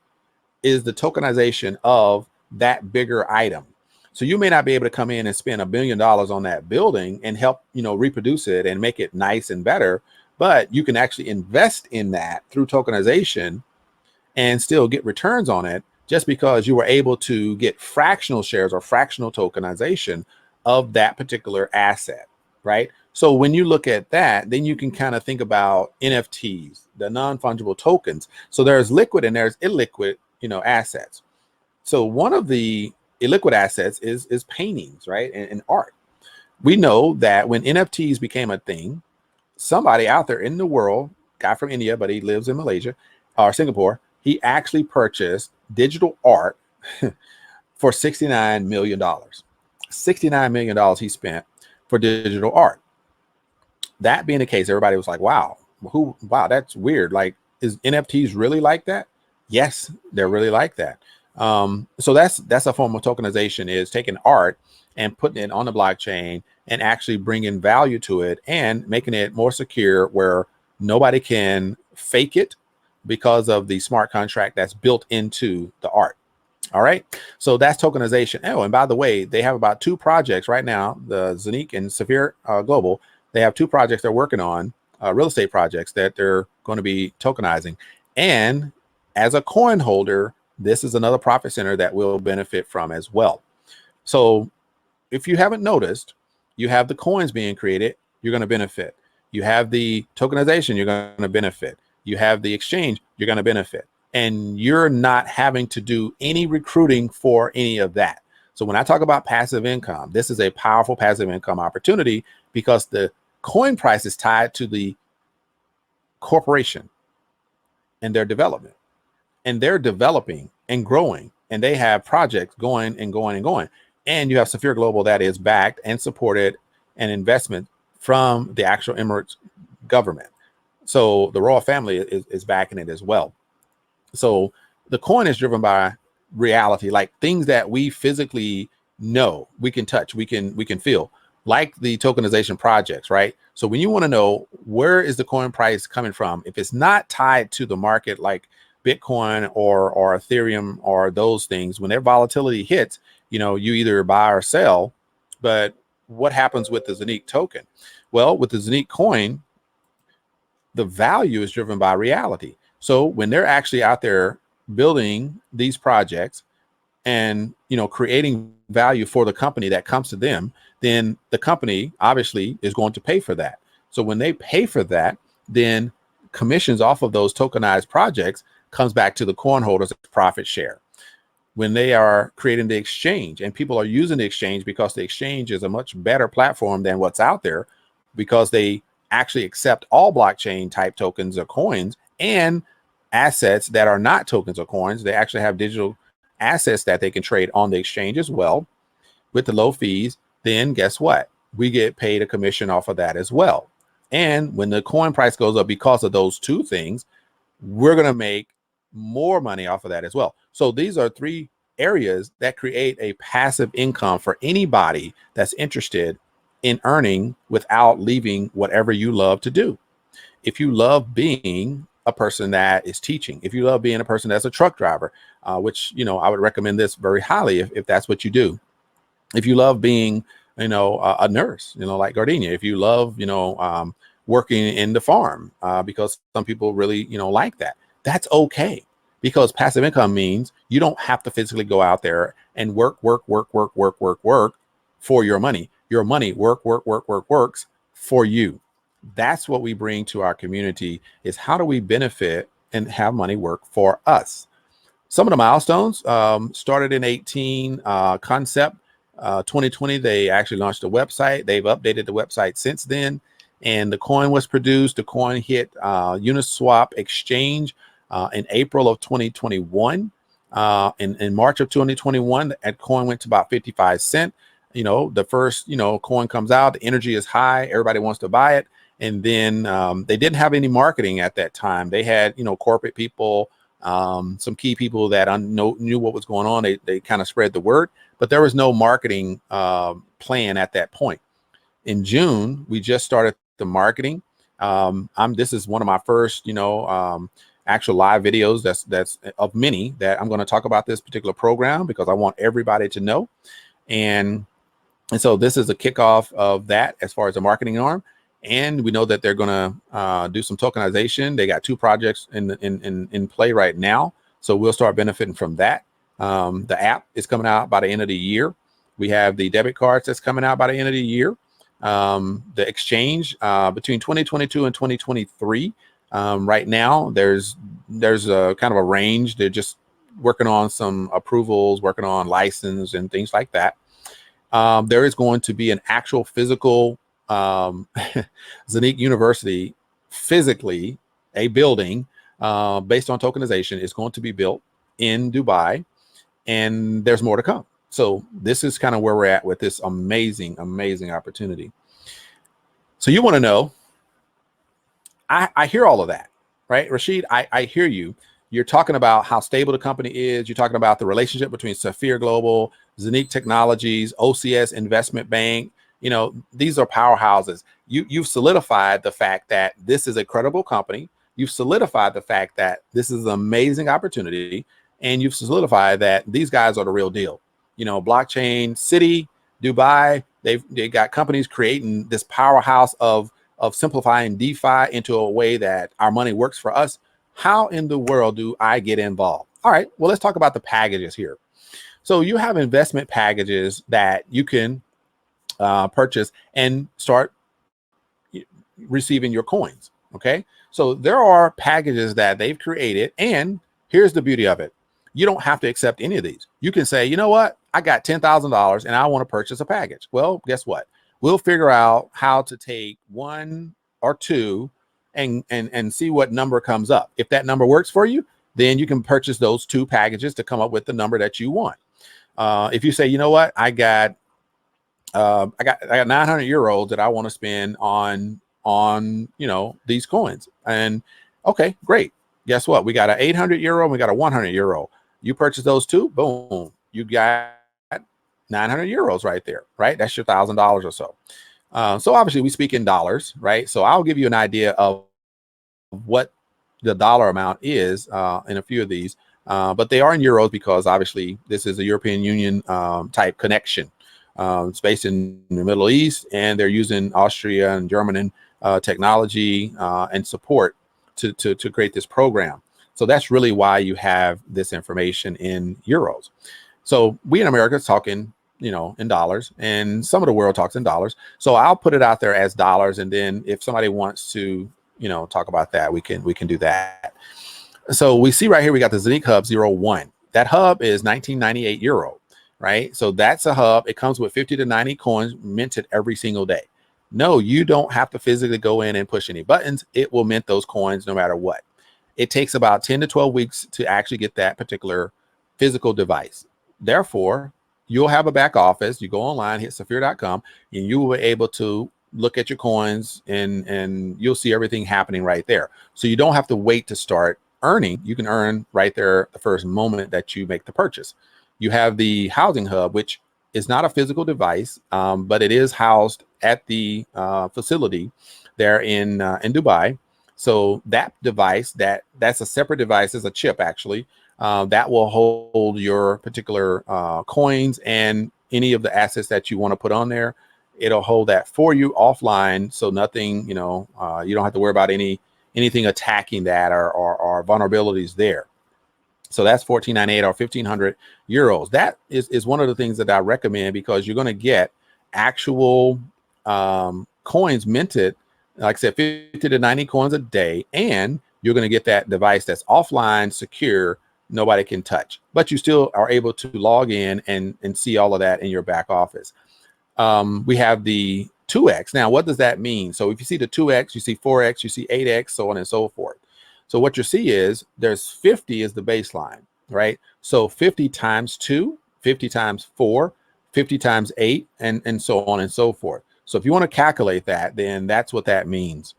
is the tokenization of that bigger item. So you may not be able to come in and spend $1 billion on that building and help, reproduce it and make it nice and better, but you can actually invest in that through tokenization and still get returns on it just because you were able to get fractional shares or fractional tokenization of that particular asset, right? So when you look at that, then you can kind of think about NFTs, the non-fungible tokens. So there's liquid and there's illiquid, assets. So one of the illiquid assets is paintings, right? And art. We know that when NFTs became a thing, somebody out there in the world, guy from India, but he lives in Malaysia or Singapore, he actually purchased digital art for $69 million. $69 million he spent for digital art. That being the case, everybody was like, wow, that's weird. Like, is NFTs really like that? Yes, they're really like that. So that's a form of tokenization, is taking art and putting it on the blockchain and actually bringing value to it and making it more secure where nobody can fake it because of the smart contract that's built into the art. All right. So that's tokenization. Oh, and by the way, they have about 2 projects right now, the ZENIQ and SAFIR Global. They have 2 projects they're working on, real estate projects that they're going to be tokenizing. And as a coin holder, this is another profit center that will benefit from as well. So if you haven't noticed, you have the coins being created, you're going to benefit. You have the tokenization, you're going to benefit. You have the exchange, you're going to benefit. And you're not having to do any recruiting for any of that. So when I talk about passive income, this is a powerful passive income opportunity because the coin price is tied to the corporation and their development. And they're developing and growing, and they have projects going and going and going. And you have SAFIR Global that is backed and supported an investment from the actual Emirates government. So the royal family is backing it as well. So the coin is driven by reality, like things that we physically know, we can touch, we can feel, like the tokenization projects, right? So when you want to know where is the coin price coming from, if it's not tied to the market like Bitcoin or Ethereum or those things, when their volatility hits, you either buy or sell. But what happens with the ZENIQ token? Well, with the ZENIQ coin, the value is driven by reality. So when they're actually out there building these projects and creating value for the company that comes to them, then the company obviously is going to pay for that. So when they pay for that, then commissions off of those tokenized projects comes back to the coin holders as profit share. When they are creating the exchange and people are using the exchange because the exchange is a much better platform than what's out there, because they actually accept all blockchain type tokens or coins and assets that are not tokens or coins. They actually have digital assets that they can trade on the exchange as well with the low fees. Then guess what? we get paid a commission off of that as well. And when the coin price goes up because of those two things, we're going to make more money off of that as well. So these are three areas that create a passive income for anybody that's interested in earning without leaving whatever you love to do. If you love being a person that is teaching, if you love being a person that's a truck driver, which, you know, I would recommend this very highly if that's what you do. If you love being, you know, a nurse, you know, like Gardenia, if you love, you know, working in the farm, because some people really, you know, like that, that's okay. Because passive income means you don't have to physically go out there and work for your money. Your money works for you. That's what we bring to our community, is how do we benefit and have money work for us? Some of the milestones started in 18 concept. 2020, they actually launched a website. They've updated the website since then. And the coin was produced. The coin hit Uniswap exchange in April of 2021. In March of 2021, that coin went to about 55 cents. You know, the first, you know, coin comes out, the energy is high, everybody wants to buy it. And then they didn't have any marketing at that time. They had, you know, corporate people, some key people that knew what was going on. They kind of spread the word, but there was no marketing plan at that point. In June, we just started the marketing. This is one of my first, you know, actual live videos that's of many that I'm going to talk about this particular program, because I want everybody to know. And so this is a kickoff of that as far as the marketing arm. And we know that they're going to do some tokenization. They got 2 projects in play right now. So we'll start benefiting from that. The app is coming out by the end of the year. We have the debit cards that's coming out by the end of the year. The exchange between 2022 and 2023. Right now, there's a kind of a range. They're just working on some approvals, working on license and things like that. There is going to be an actual physical ZENIQ University, physically a building based on tokenization is going to be built in Dubai, and there's more to come. So this is kind of where we're at with this amazing opportunity. So you want to know, I hear all of that, right? Rashid, I hear you. You're talking about how stable the company is. You're talking about the relationship between SAFIR Global, ZENIQ Technologies, OCS Investment Bank. You know, these are powerhouses. You've solidified the fact that this is a credible company. You've solidified the fact that this is an amazing opportunity. And you've solidified that these guys are the real deal. You know, blockchain city, Dubai, they got companies creating this powerhouse of simplifying DeFi into a way that our money works for us. How in the world do I get involved? All right, well, let's talk about the packages here. So you have investment packages that you can purchase and start receiving your coins. Okay, so there are packages that they've created, and here's the beauty of it. You don't have to accept any of these. You can say, you know what, I got $10,000 and I want to purchase a package. Well, guess what? We'll figure out how to take 1 or 2 and see what number comes up. If that number works for you, then you can purchase those 2 packages to come up with the number that you want. If you say, you know what, I got 900 euros that I want to spend on you know, these coins, and okay, great. Guess what? We got an 800 euro and we got a 100 euro. You purchase those 2, boom, you got 900 euros right there, right? That's your $1,000 or so. So obviously we speak in dollars, right? So I'll give you an idea of what the dollar amount is in a few of these, but they are in euros because obviously this is a European Union type connection. It's based in the Middle East, and they're using Austria and German technology and support to create this program. So that's really why you have this information in euros. So we in America talking, you know, in dollars, and some of the world talks in dollars. So I'll put it out there as dollars, and then if somebody wants to, you know, talk about that, we can do that. So we see right here we got the ZENIQ Hub 01. That hub is 1998 euro, right? So that's a hub. It comes with 50 to 90 coins minted every single day. No, you don't have to physically go in and push any buttons. It will mint those coins no matter what. It takes about 10 to 12 weeks to actually get that particular physical device. Therefore, you'll have a back office. You go online, hit SAFIR.com, and you will be able to look at your coins, and you'll see everything happening right there. So you don't have to wait to start earning. You can earn right there the first moment that you make the purchase. You have the housing hub, which is not a physical device, but it is housed at the facility there in Dubai. So that device, that's a separate device, is a chip actually, that will hold your particular coins and any of the assets that you want to put on there. It'll hold that for you offline, so nothing, you don't have to worry about anything attacking that or vulnerabilities there. So that's 1498 or 1500 euros. That is one of the things that I recommend, because you're going to get actual coins minted, like I said, 50 to 90 coins a day, and you're going to get that device that's offline, secure, nobody can touch, but you still are able to log in and see all of that in your back office. We have the 2x. Now, what does that mean? So if you see the 2x, you see 4x, you see 8x, so on and so forth. So what you see is there's 50 is the baseline, right? So 50 times 2, 50 times 4, 50 times 8, and so on and so forth. So if you want to calculate that, then that's what that means.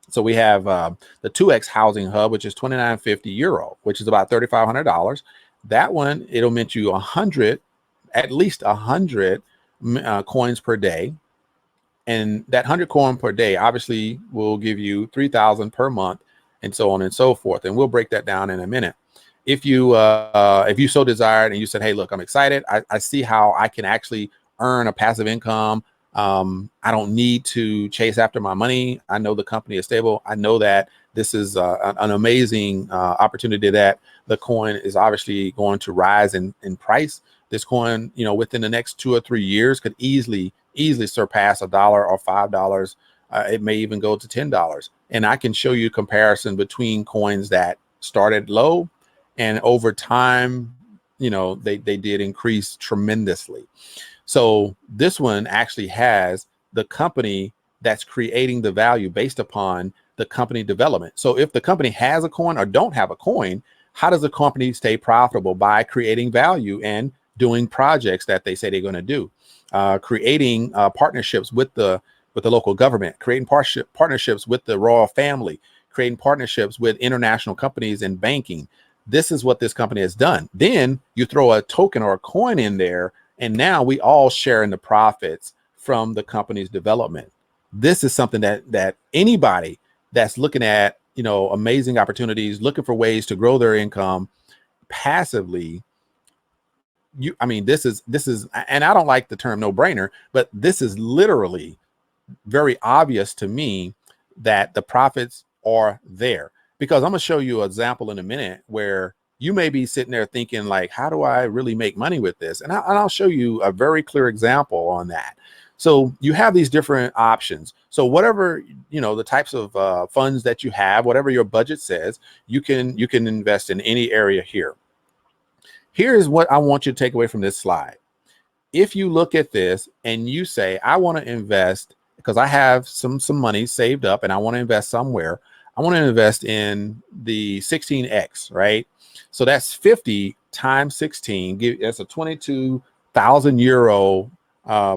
So we have the 2x housing hub, which is 2950 euro, which is about $3,500. That one, it'll mint you 100, at least 100 coins per day. And that 100 coin per day obviously will give you 3,000 per month, and so on and so forth. And we'll break that down in a minute. If you so desired and you said, hey, look, I'm excited, I see how I can actually earn a passive income. I don't need to chase after my money. I know the company is stable. I know that this is an amazing opportunity, that the coin is obviously going to rise in price. This coin, within the next 2 or 3 years could easily surpass $1 or $5. It may even go to $10. And I can show you a comparison between coins that started low and over time, they did increase tremendously. So this one actually has the company that's creating the value based upon the company development. So if the company has a coin or don't have a coin, how does the company stay profitable? By creating value and doing projects that they say they're going to do, creating partnerships with the local government, creating partnerships with the royal family, creating partnerships with international companies in banking. This is what this company has done. Then you throw a token or a coin in there, and now we all share in the profits from the company's development. This is something that anybody that's looking at, amazing opportunities, looking for ways to grow their income passively, this is, and I don't like the term no brainer, but this is literally very obvious to me that the profits are there, because I'm going to show you an example in a minute where you may be sitting there thinking like, how do I really make money with this? And I'll show you a very clear example on that. So you have these different options. So whatever, the types of funds that you have, whatever your budget says, you can invest in any area here. Here's what I want you to take away from this slide. If you look at this and you say, I want to invest because I have some money saved up and I want to invest somewhere. I want to invest in the 16x, right? So that's 50 times 16. That's a 22,000 euro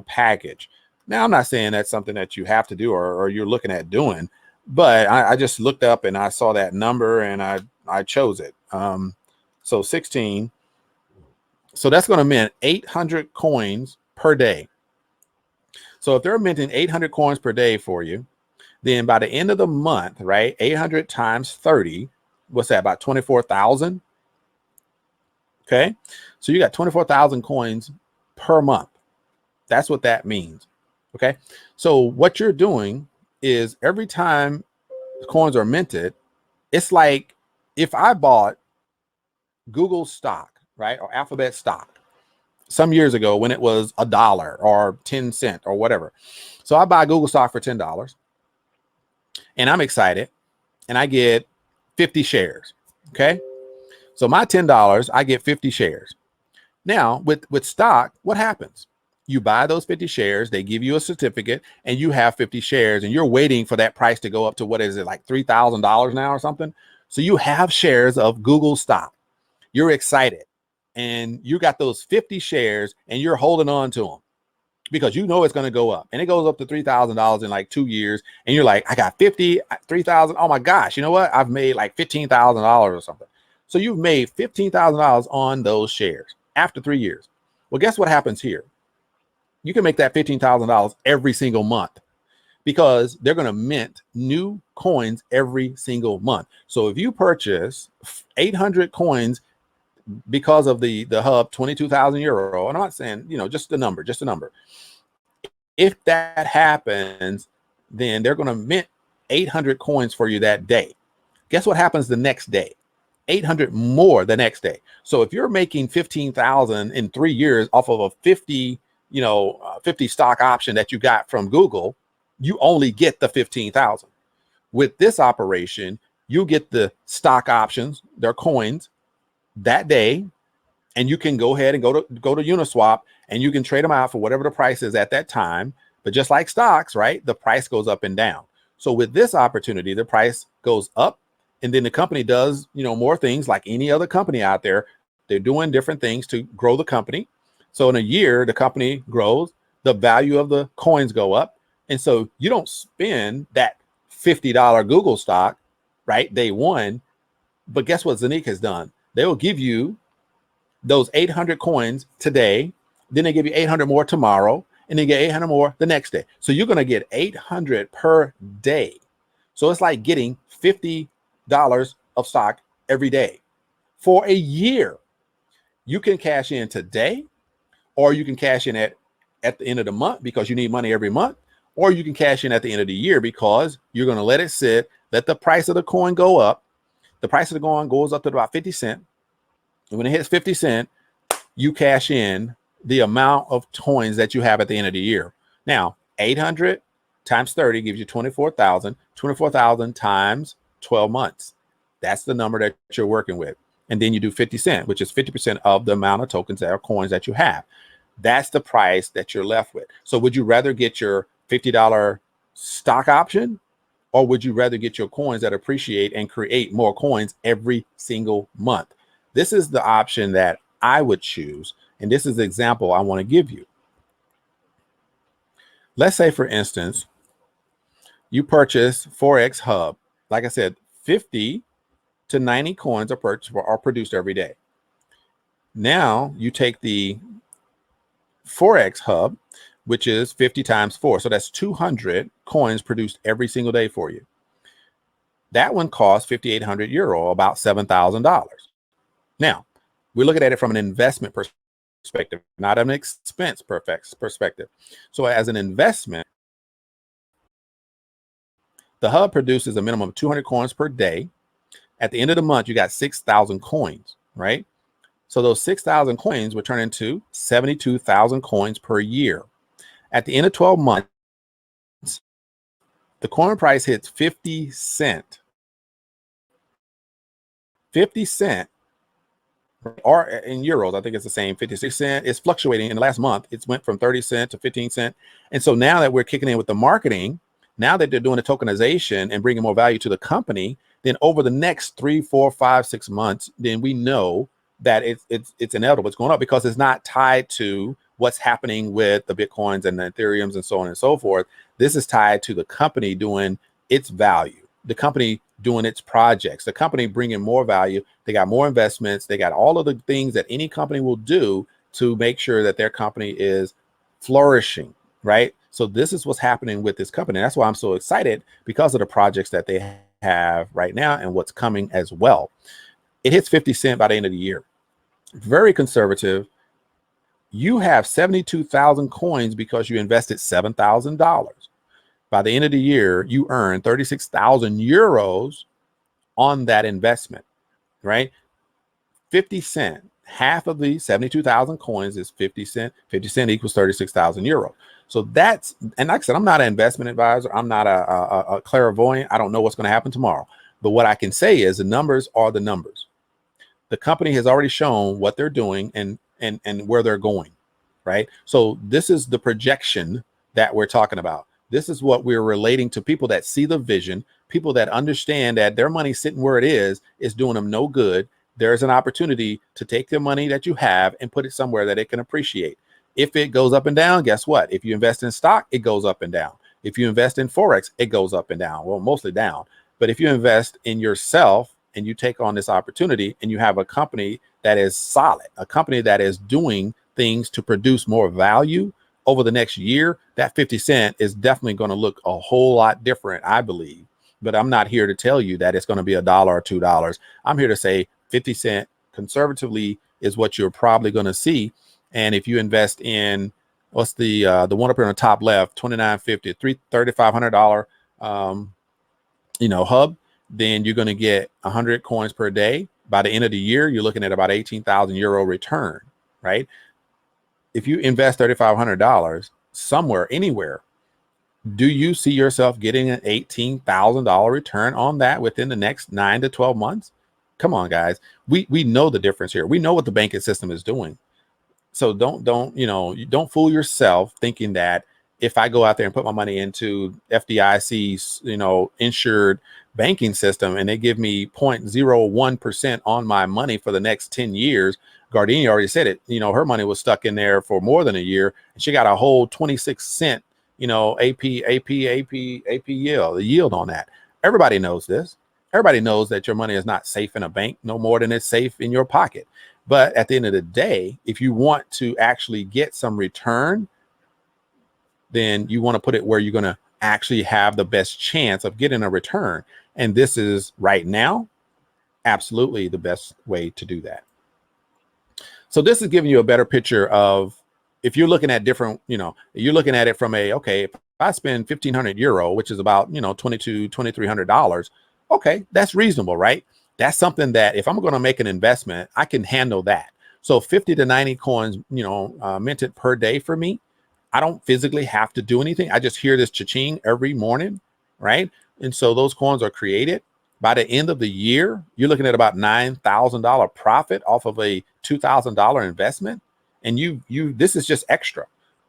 package. Now, I'm not saying that's something that you have to do or you're looking at doing, but I just looked up and I saw that number and I chose it. So 16. So that's going to mint 800 coins per day. So if they're minting 800 coins per day for you, then by the end of the month, right, 800 times 30, what's that, about 24,000? Okay, so you got 24,000 coins per month. That's what that means. Okay, so what you're doing is every time coins are minted, it's like if I bought Google stock, right, or Alphabet stock some years ago when it was $1 or 10 cents or whatever. So I buy Google stock for $10 and I'm excited and I get 50 shares. Okay, so my $10, I get 50 shares. Now with stock, what happens? You buy those 50 shares, they give you a certificate, and you have 50 shares, and you're waiting for that price to go up to, what is it, like $3,000 now or something? So you have shares of Google stock. You're excited. and you got those 50 shares and you're holding on to them because you know it's going to go up, and it goes up to $3,000 in like 2 years, and you're like, I got 3,000. Oh my gosh, you know what? I've made like $15,000 or something. So you've made $15,000 on those shares after 3 years. Well, guess what happens here? You can make that $15,000 every single month because they're going to mint new coins every single month. So if you purchase 800 coins because of the hub, 22,000 euro, and I'm not saying, you know, just a number. If that happens, then they're going to mint 800 coins for you that day. Guess what happens the next day? 800 more the next day. So if you're making 15,000 in 3 years off of a 50 stock option that you got from Google, you only get the 15,000. With this operation, you get the stock options, their coins that day, and you can go ahead and go to Uniswap, and you can trade them out for whatever the price is at that time. But just like stocks, right, the price goes up and down. So with this opportunity, the price goes up, and then the company does, you know, more things like any other company out there. They're doing different things to grow the company. So in a year, the company grows, the value of the coins go up. And so you don't spend that $50 Google stock, right, day one. But guess what ZENIQ has done? They will give you those 800 coins today, then they give you 800 more tomorrow, and then get 800 more the next day. So you're going to get 800 per day. So it's like getting $50 of stock every day for a year. You can cash in today, or you can cash in at the end of the month because you need money every month, or you can cash in at the end of the year because you're going to let it sit, let the price of the coin go up. The price of the coin goes up to about 50 cents. And when it hits 50 cents, you cash in the amount of coins that you have at the end of the year. Now, 800 times 30 gives you 24,000. 24,000 times 12 months. That's the number that you're working with. And then you do 50 cents, which is 50% of the amount of tokens or coins that you have. That's the price that you're left with. So would you rather get your $50 stock option, or would you rather get your coins that appreciate and create more coins every single month? This is the option that I would choose. And this is the example I want to give you. Let's say, for instance, you purchase Forex Hub. Like I said, 50 to 90 coins are produced every day. Now you take the Forex Hub, which is 50 times 4. So that's 200 coins produced every single day for you. That one costs 5,800 euro, about $7,000. Now, we're looking at it from an investment perspective, not an expense perspective. So as an investment, the hub produces a minimum of 200 coins per day. At the end of the month, you got 6,000 coins, right? So those 6,000 coins would turn into 72,000 coins per year. At the end of 12 months, the coin price hits 50 cents. 50 cents, or in euros, I think it's the same, 56 cents. It's fluctuating. In the last month, it's went from 30 cents to 15 cents. And so now that we're kicking in with the marketing, now that they're doing the tokenization and bringing more value to the company, then over the next 3, 4, 5, 6 months, then we know that it's inevitable. It's going up because it's not tied to what's happening with the Bitcoins and the Ethereums and so on and so forth. This is tied to the company doing its value, the company doing its projects, the company bringing more value. They got more investments. They got all of the things that any company will do to make sure that their company is flourishing, right? So this is what's happening with this company. That's why I'm so excited, because of the projects that they have right now and what's coming as well. It hits 50 cents by the end of the year. Very conservative. You have 72,000 coins because you invested $7,000. By the end of the year, you earn 36,000 euros on that investment, right? 50 cents. Half of the 72,000 coins is 50 cents. 50 cents equals 36,000 euros. So that's, and like I said, I'm not an investment advisor. I'm not a clairvoyant. I don't know what's going to happen tomorrow. But what I can say is the numbers are the numbers. The company has already shown what they're doing and where they're going, right? So this is the projection that we're talking about. This is what we're relating to people that see the vision, people that understand that their money sitting where it is doing them no good. there's an opportunity to take the money that you have and put it somewhere that it can appreciate. If it goes up and down, guess what? If you invest in stock, it goes up and down. If you invest in Forex, it goes up and down. Well, mostly down. But if you invest in yourself and you take on this opportunity and you have a company that is solid, a company that is doing things to produce more value over the next year, that 50 cent is definitely going to look a whole lot different, I believe. But I'm not here to tell you that it's going to be $1 or $2. I'm here to say 50 cent conservatively is what you're probably going to see. And if you invest in what's the one up here on the top left, $29.50, $3,500 hub, then you're going to get 100 coins per day. By the end of the year, you're looking at about 18,000 euro return, right? If you invest $3,500 somewhere, anywhere, do you see yourself getting an $18,000 return on that within the next 9 to 12 months? Come on, guys. We know the difference here. We know what the banking system is doing. So don't fool yourself thinking that if I go out there and put my money into FDIC's, insured banking system and they give me 0.01% on my money for the next 10 years, Gardini already said it, her money was stuck in there for more than a year and she got a whole 26 cent, AP yield, the yield on that. Everybody knows this. Everybody knows that your money is not safe in a bank no more than it's safe in your pocket. But at the end of the day, if you want to actually get some return, then you want to put it where you're going to actually have the best chance of getting a return. And this is right now, absolutely the best way to do that. So this is giving you a better picture of if you're looking at different, you're looking at it from okay, if I spend 1,500 euro, which is about, $2,300, okay, that's reasonable, right? That's something that if I'm going to make an investment, I can handle that. So 50 to 90 coins, minted per day for me. I don't physically have to do anything. I just hear this cha-ching every morning, right? And so those coins are created. By the end of the year, you're looking at about $9,000 profit off of a $2,000 investment. And this is just extra.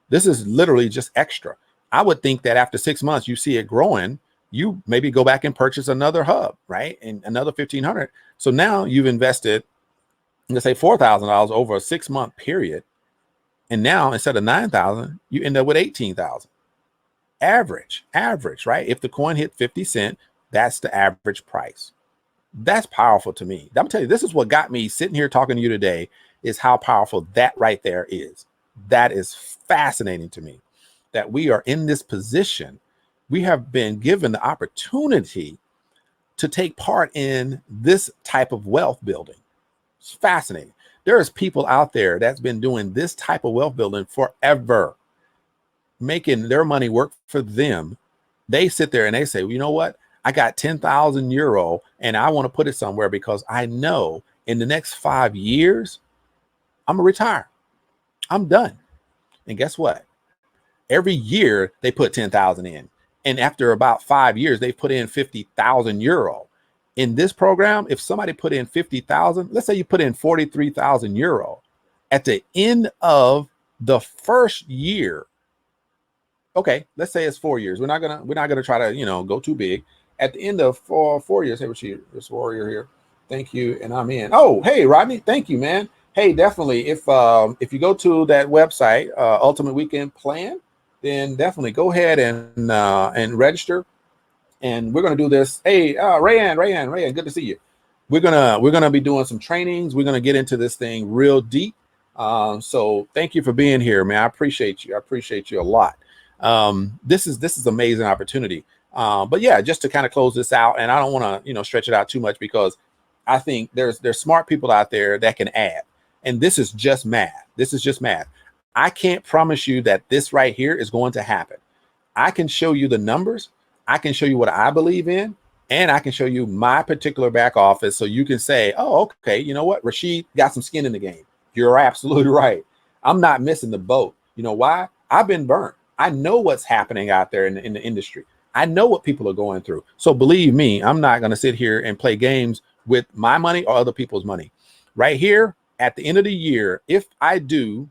This is literally just extra. I would think that after 6 months, you see it growing, you maybe go back and purchase another hub, right? And another 1,500. So now you've invested, let's say $4,000 over a 6-month period. And now instead of 9,000, you end up with 18,000. Average, right? If the coin hit 50 cent, that's the average price. That's powerful to me. I'm telling you, this is what got me sitting here talking to you today, is how powerful that right there is. That is fascinating to me, that we are in this position. We have been given the opportunity to take part in this type of wealth building. It's fascinating. There's people out there that's been doing this type of wealth building forever, making their money work for them. They sit there and they say, well, you know what? I got 10,000 euro and I want to put it somewhere because I know in the next 5 years, I'm going to retire. I'm done. And guess what? Every year they put 10,000 in. And after about 5 years, they put in 50,000 euro. In this program, if somebody put in 50,000, let's say you put in 43,000 euro at the end of the first year. Okay, let's say it's 4 years. We're not gonna try to go too big. At the end of four years, hey, this warrior here. Thank you, and I'm in. Oh, hey, Rodney, thank you, man. Hey, definitely. If you go to that website, Ultimate Weekend Plan, then definitely go ahead and register. And we're gonna do this. Hey, Rayan, good to see you. We're gonna be doing some trainings. We're gonna get into this thing real deep. So thank you for being here, man. I appreciate you. I appreciate you a lot. This is amazing opportunity. But yeah, just to kind of close this out, and I don't want to stretch it out too much because I think there's smart people out there that can add, and this is just math. This is just math. I can't promise you that this right here is going to happen. I can show you the numbers. I can show you what I believe in, and I can show you my particular back office so you can say, oh, okay, you know what? Rashid got some skin in the game. You're absolutely right. I'm not missing the boat. You know why? I've been burnt. I know what's happening out there in the industry. I know what people are going through. So believe me, I'm not going to sit here and play games with my money or other people's money. Right here at the end of the year, if I do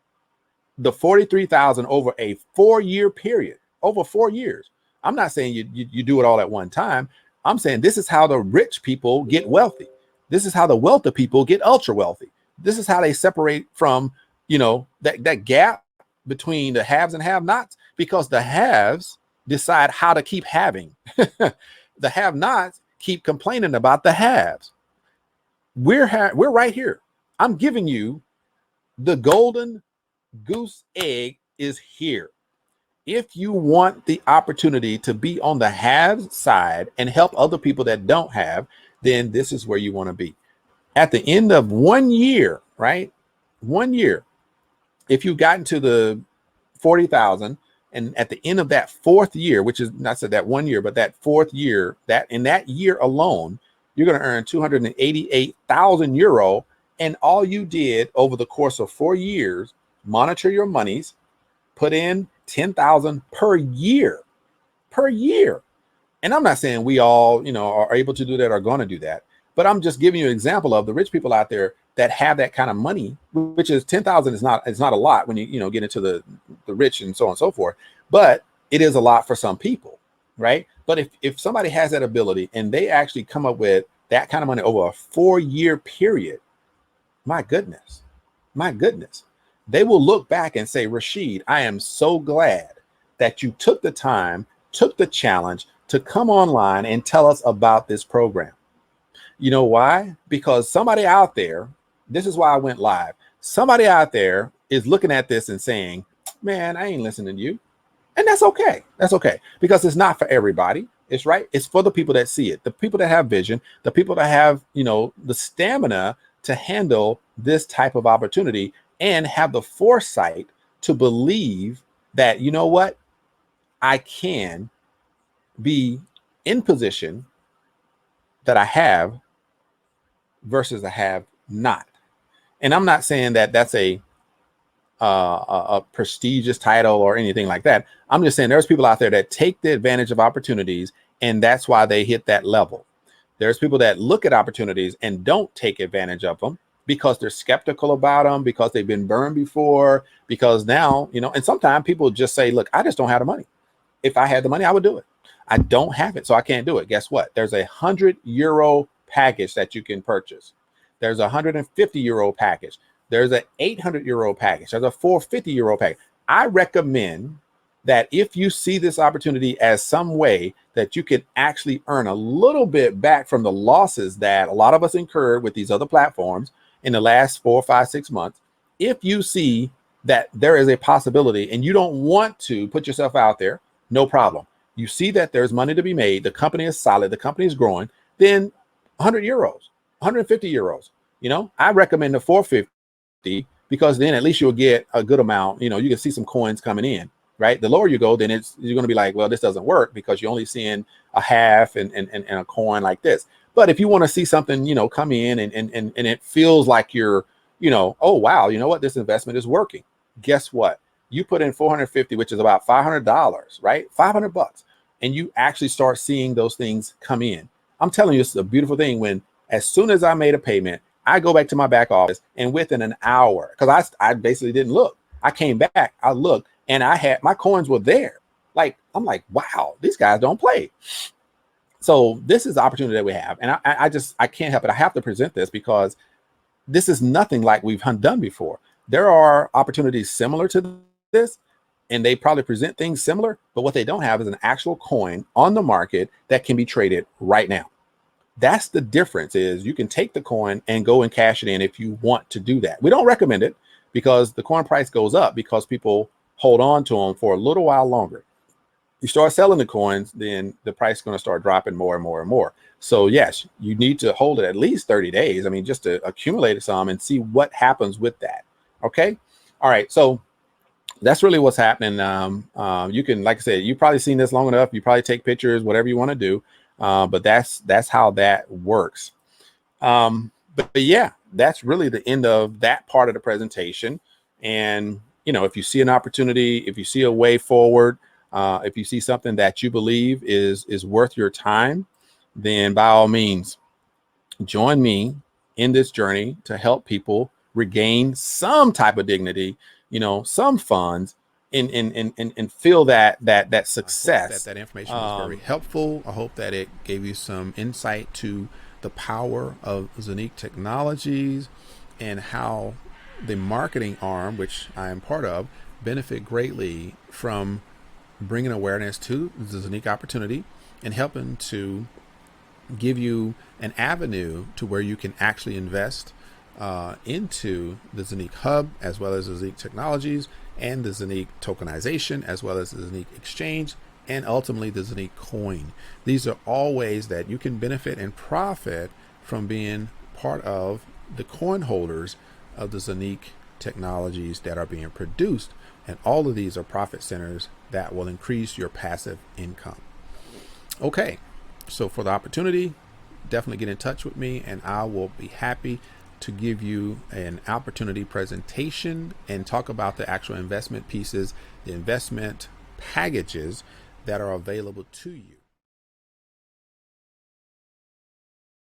the 43,000 over a 4-year period, over 4 years, I'm not saying you do it all at one time. I'm saying this is how the rich people get wealthy. This is how the wealthy people get ultra wealthy. This is how they separate from, that gap between the haves and have-nots, because the haves decide how to keep having. The have-nots keep complaining about the haves. We're right here. I'm giving you the golden goose egg is here. If you want the opportunity to be on the have side and help other people that don't have, then this is where you want to be. At the end of 1 year, right? 1 year, if you've gotten to the 40,000, and at the end of that fourth year, which is not said that 1 year, but that fourth year, that in that year alone, you're going to earn 288,000 euro. And all you did over the course of 4 years, monitor your monies, put in 10,000 per year. And I'm not saying we all, are able to do that or going to do that, but I'm just giving you an example of the rich people out there that have that kind of money, which is 10,000 is not a lot when you get into the rich and so on and so forth, but it is a lot for some people, right? But if somebody has that ability and they actually come up with that kind of money over a 4-year period, my goodness, they will look back and say, Rashid, I am so glad that you took the time, took the challenge to come online and tell us about this program. You know why? Because somebody out there, this is why I went live. Somebody out there is looking at this and saying, man, I ain't listening to you. And that's okay. That's okay. Because it's not for everybody. It's right. It's for the people that see it, the people that have vision, the people that have, the stamina to handle this type of opportunity and have the foresight to believe that, you know what, I can be in position that I have versus I have not. And I'm not saying that that's a prestigious title or anything like that. I'm just saying there's people out there that take the advantage of opportunities, and that's why they hit that level. There's people that look at opportunities and don't take advantage of them because they're skeptical about them, because they've been burned before, because now, and sometimes people just say, look, I just don't have the money. If I had the money, I would do it. I don't have it, so I can't do it. Guess what? There's a 100 euro package that you can purchase. There's a 150 euro package. There's an 800 euro package. There's a 450 euro package. I recommend that if you see this opportunity as some way that you can actually earn a little bit back from the losses that a lot of us incurred with these other platforms in the last 4, 5, 6 months, if you see that there is a possibility and you don't want to put yourself out there, no problem. You see that there's money to be made. The company is solid. The company is growing. Then 100 euros, 150 euros. I recommend the 450 because then at least you'll get a good amount. You can see some coins coming in, right? The lower you go, then you're going to be like, well, this doesn't work because you're only seeing a half and a coin like this. But if you want to see something, come in and it feels like you're, oh, wow, you know what? This investment is working. Guess what? You put in 450, which is about $500, right? $500. And you actually start seeing those things come in. I'm telling you, it's a beautiful thing when as soon as I made a payment, I go back to my back office and within an hour, because I basically didn't look. I came back, I looked, and I had my coins were there. I'm like, wow, these guys don't play. So this is the opportunity that we have. And I can't help it. I have to present this because this is nothing like we've done before. There are opportunities similar to this, and they probably present things similar, but what they don't have is an actual coin on the market that can be traded right now. That's the difference. Is you can take the coin and go and cash it in if you want to do that. We don't recommend it because the coin price goes up because people hold on to them for a little while longer. You start selling the coins, then the price is going to start dropping more and more and more. So yes, you need to hold it at least 30 days. I mean, just to accumulate some and see what happens with that. Okay. All right. So that's really what's happening. You can, like I said, you've probably seen this long enough. You probably take pictures, whatever you want to do. But that's how that works. But yeah, that's really the end of that part of the presentation. And, if you see an opportunity, if you see a way forward, if you see something that you believe is worth your time, then by all means, join me in this journey to help people regain some type of dignity, some funds, and feel that success. That information was very helpful. I hope that it gave you some insight to the power of ZENIQ Technologies and how the marketing arm, which I am part of, benefit greatly from bringing awareness to the ZENIQ opportunity and helping to give you an avenue to where you can actually invest into the ZENIQ Hub, as well as the ZENIQ Technologies and the ZENIQ Tokenization, as well as the ZENIQ Exchange, and ultimately the ZENIQ Coin. These are all ways that you can benefit and profit from being part of the coin holders of the ZENIQ technologies that are being produced. And all of these are profit centers that will increase your passive income. Okay, so for the opportunity, definitely get in touch with me and I will be happy to give you an opportunity presentation and talk about the actual investment pieces, the investment packages that are available to you.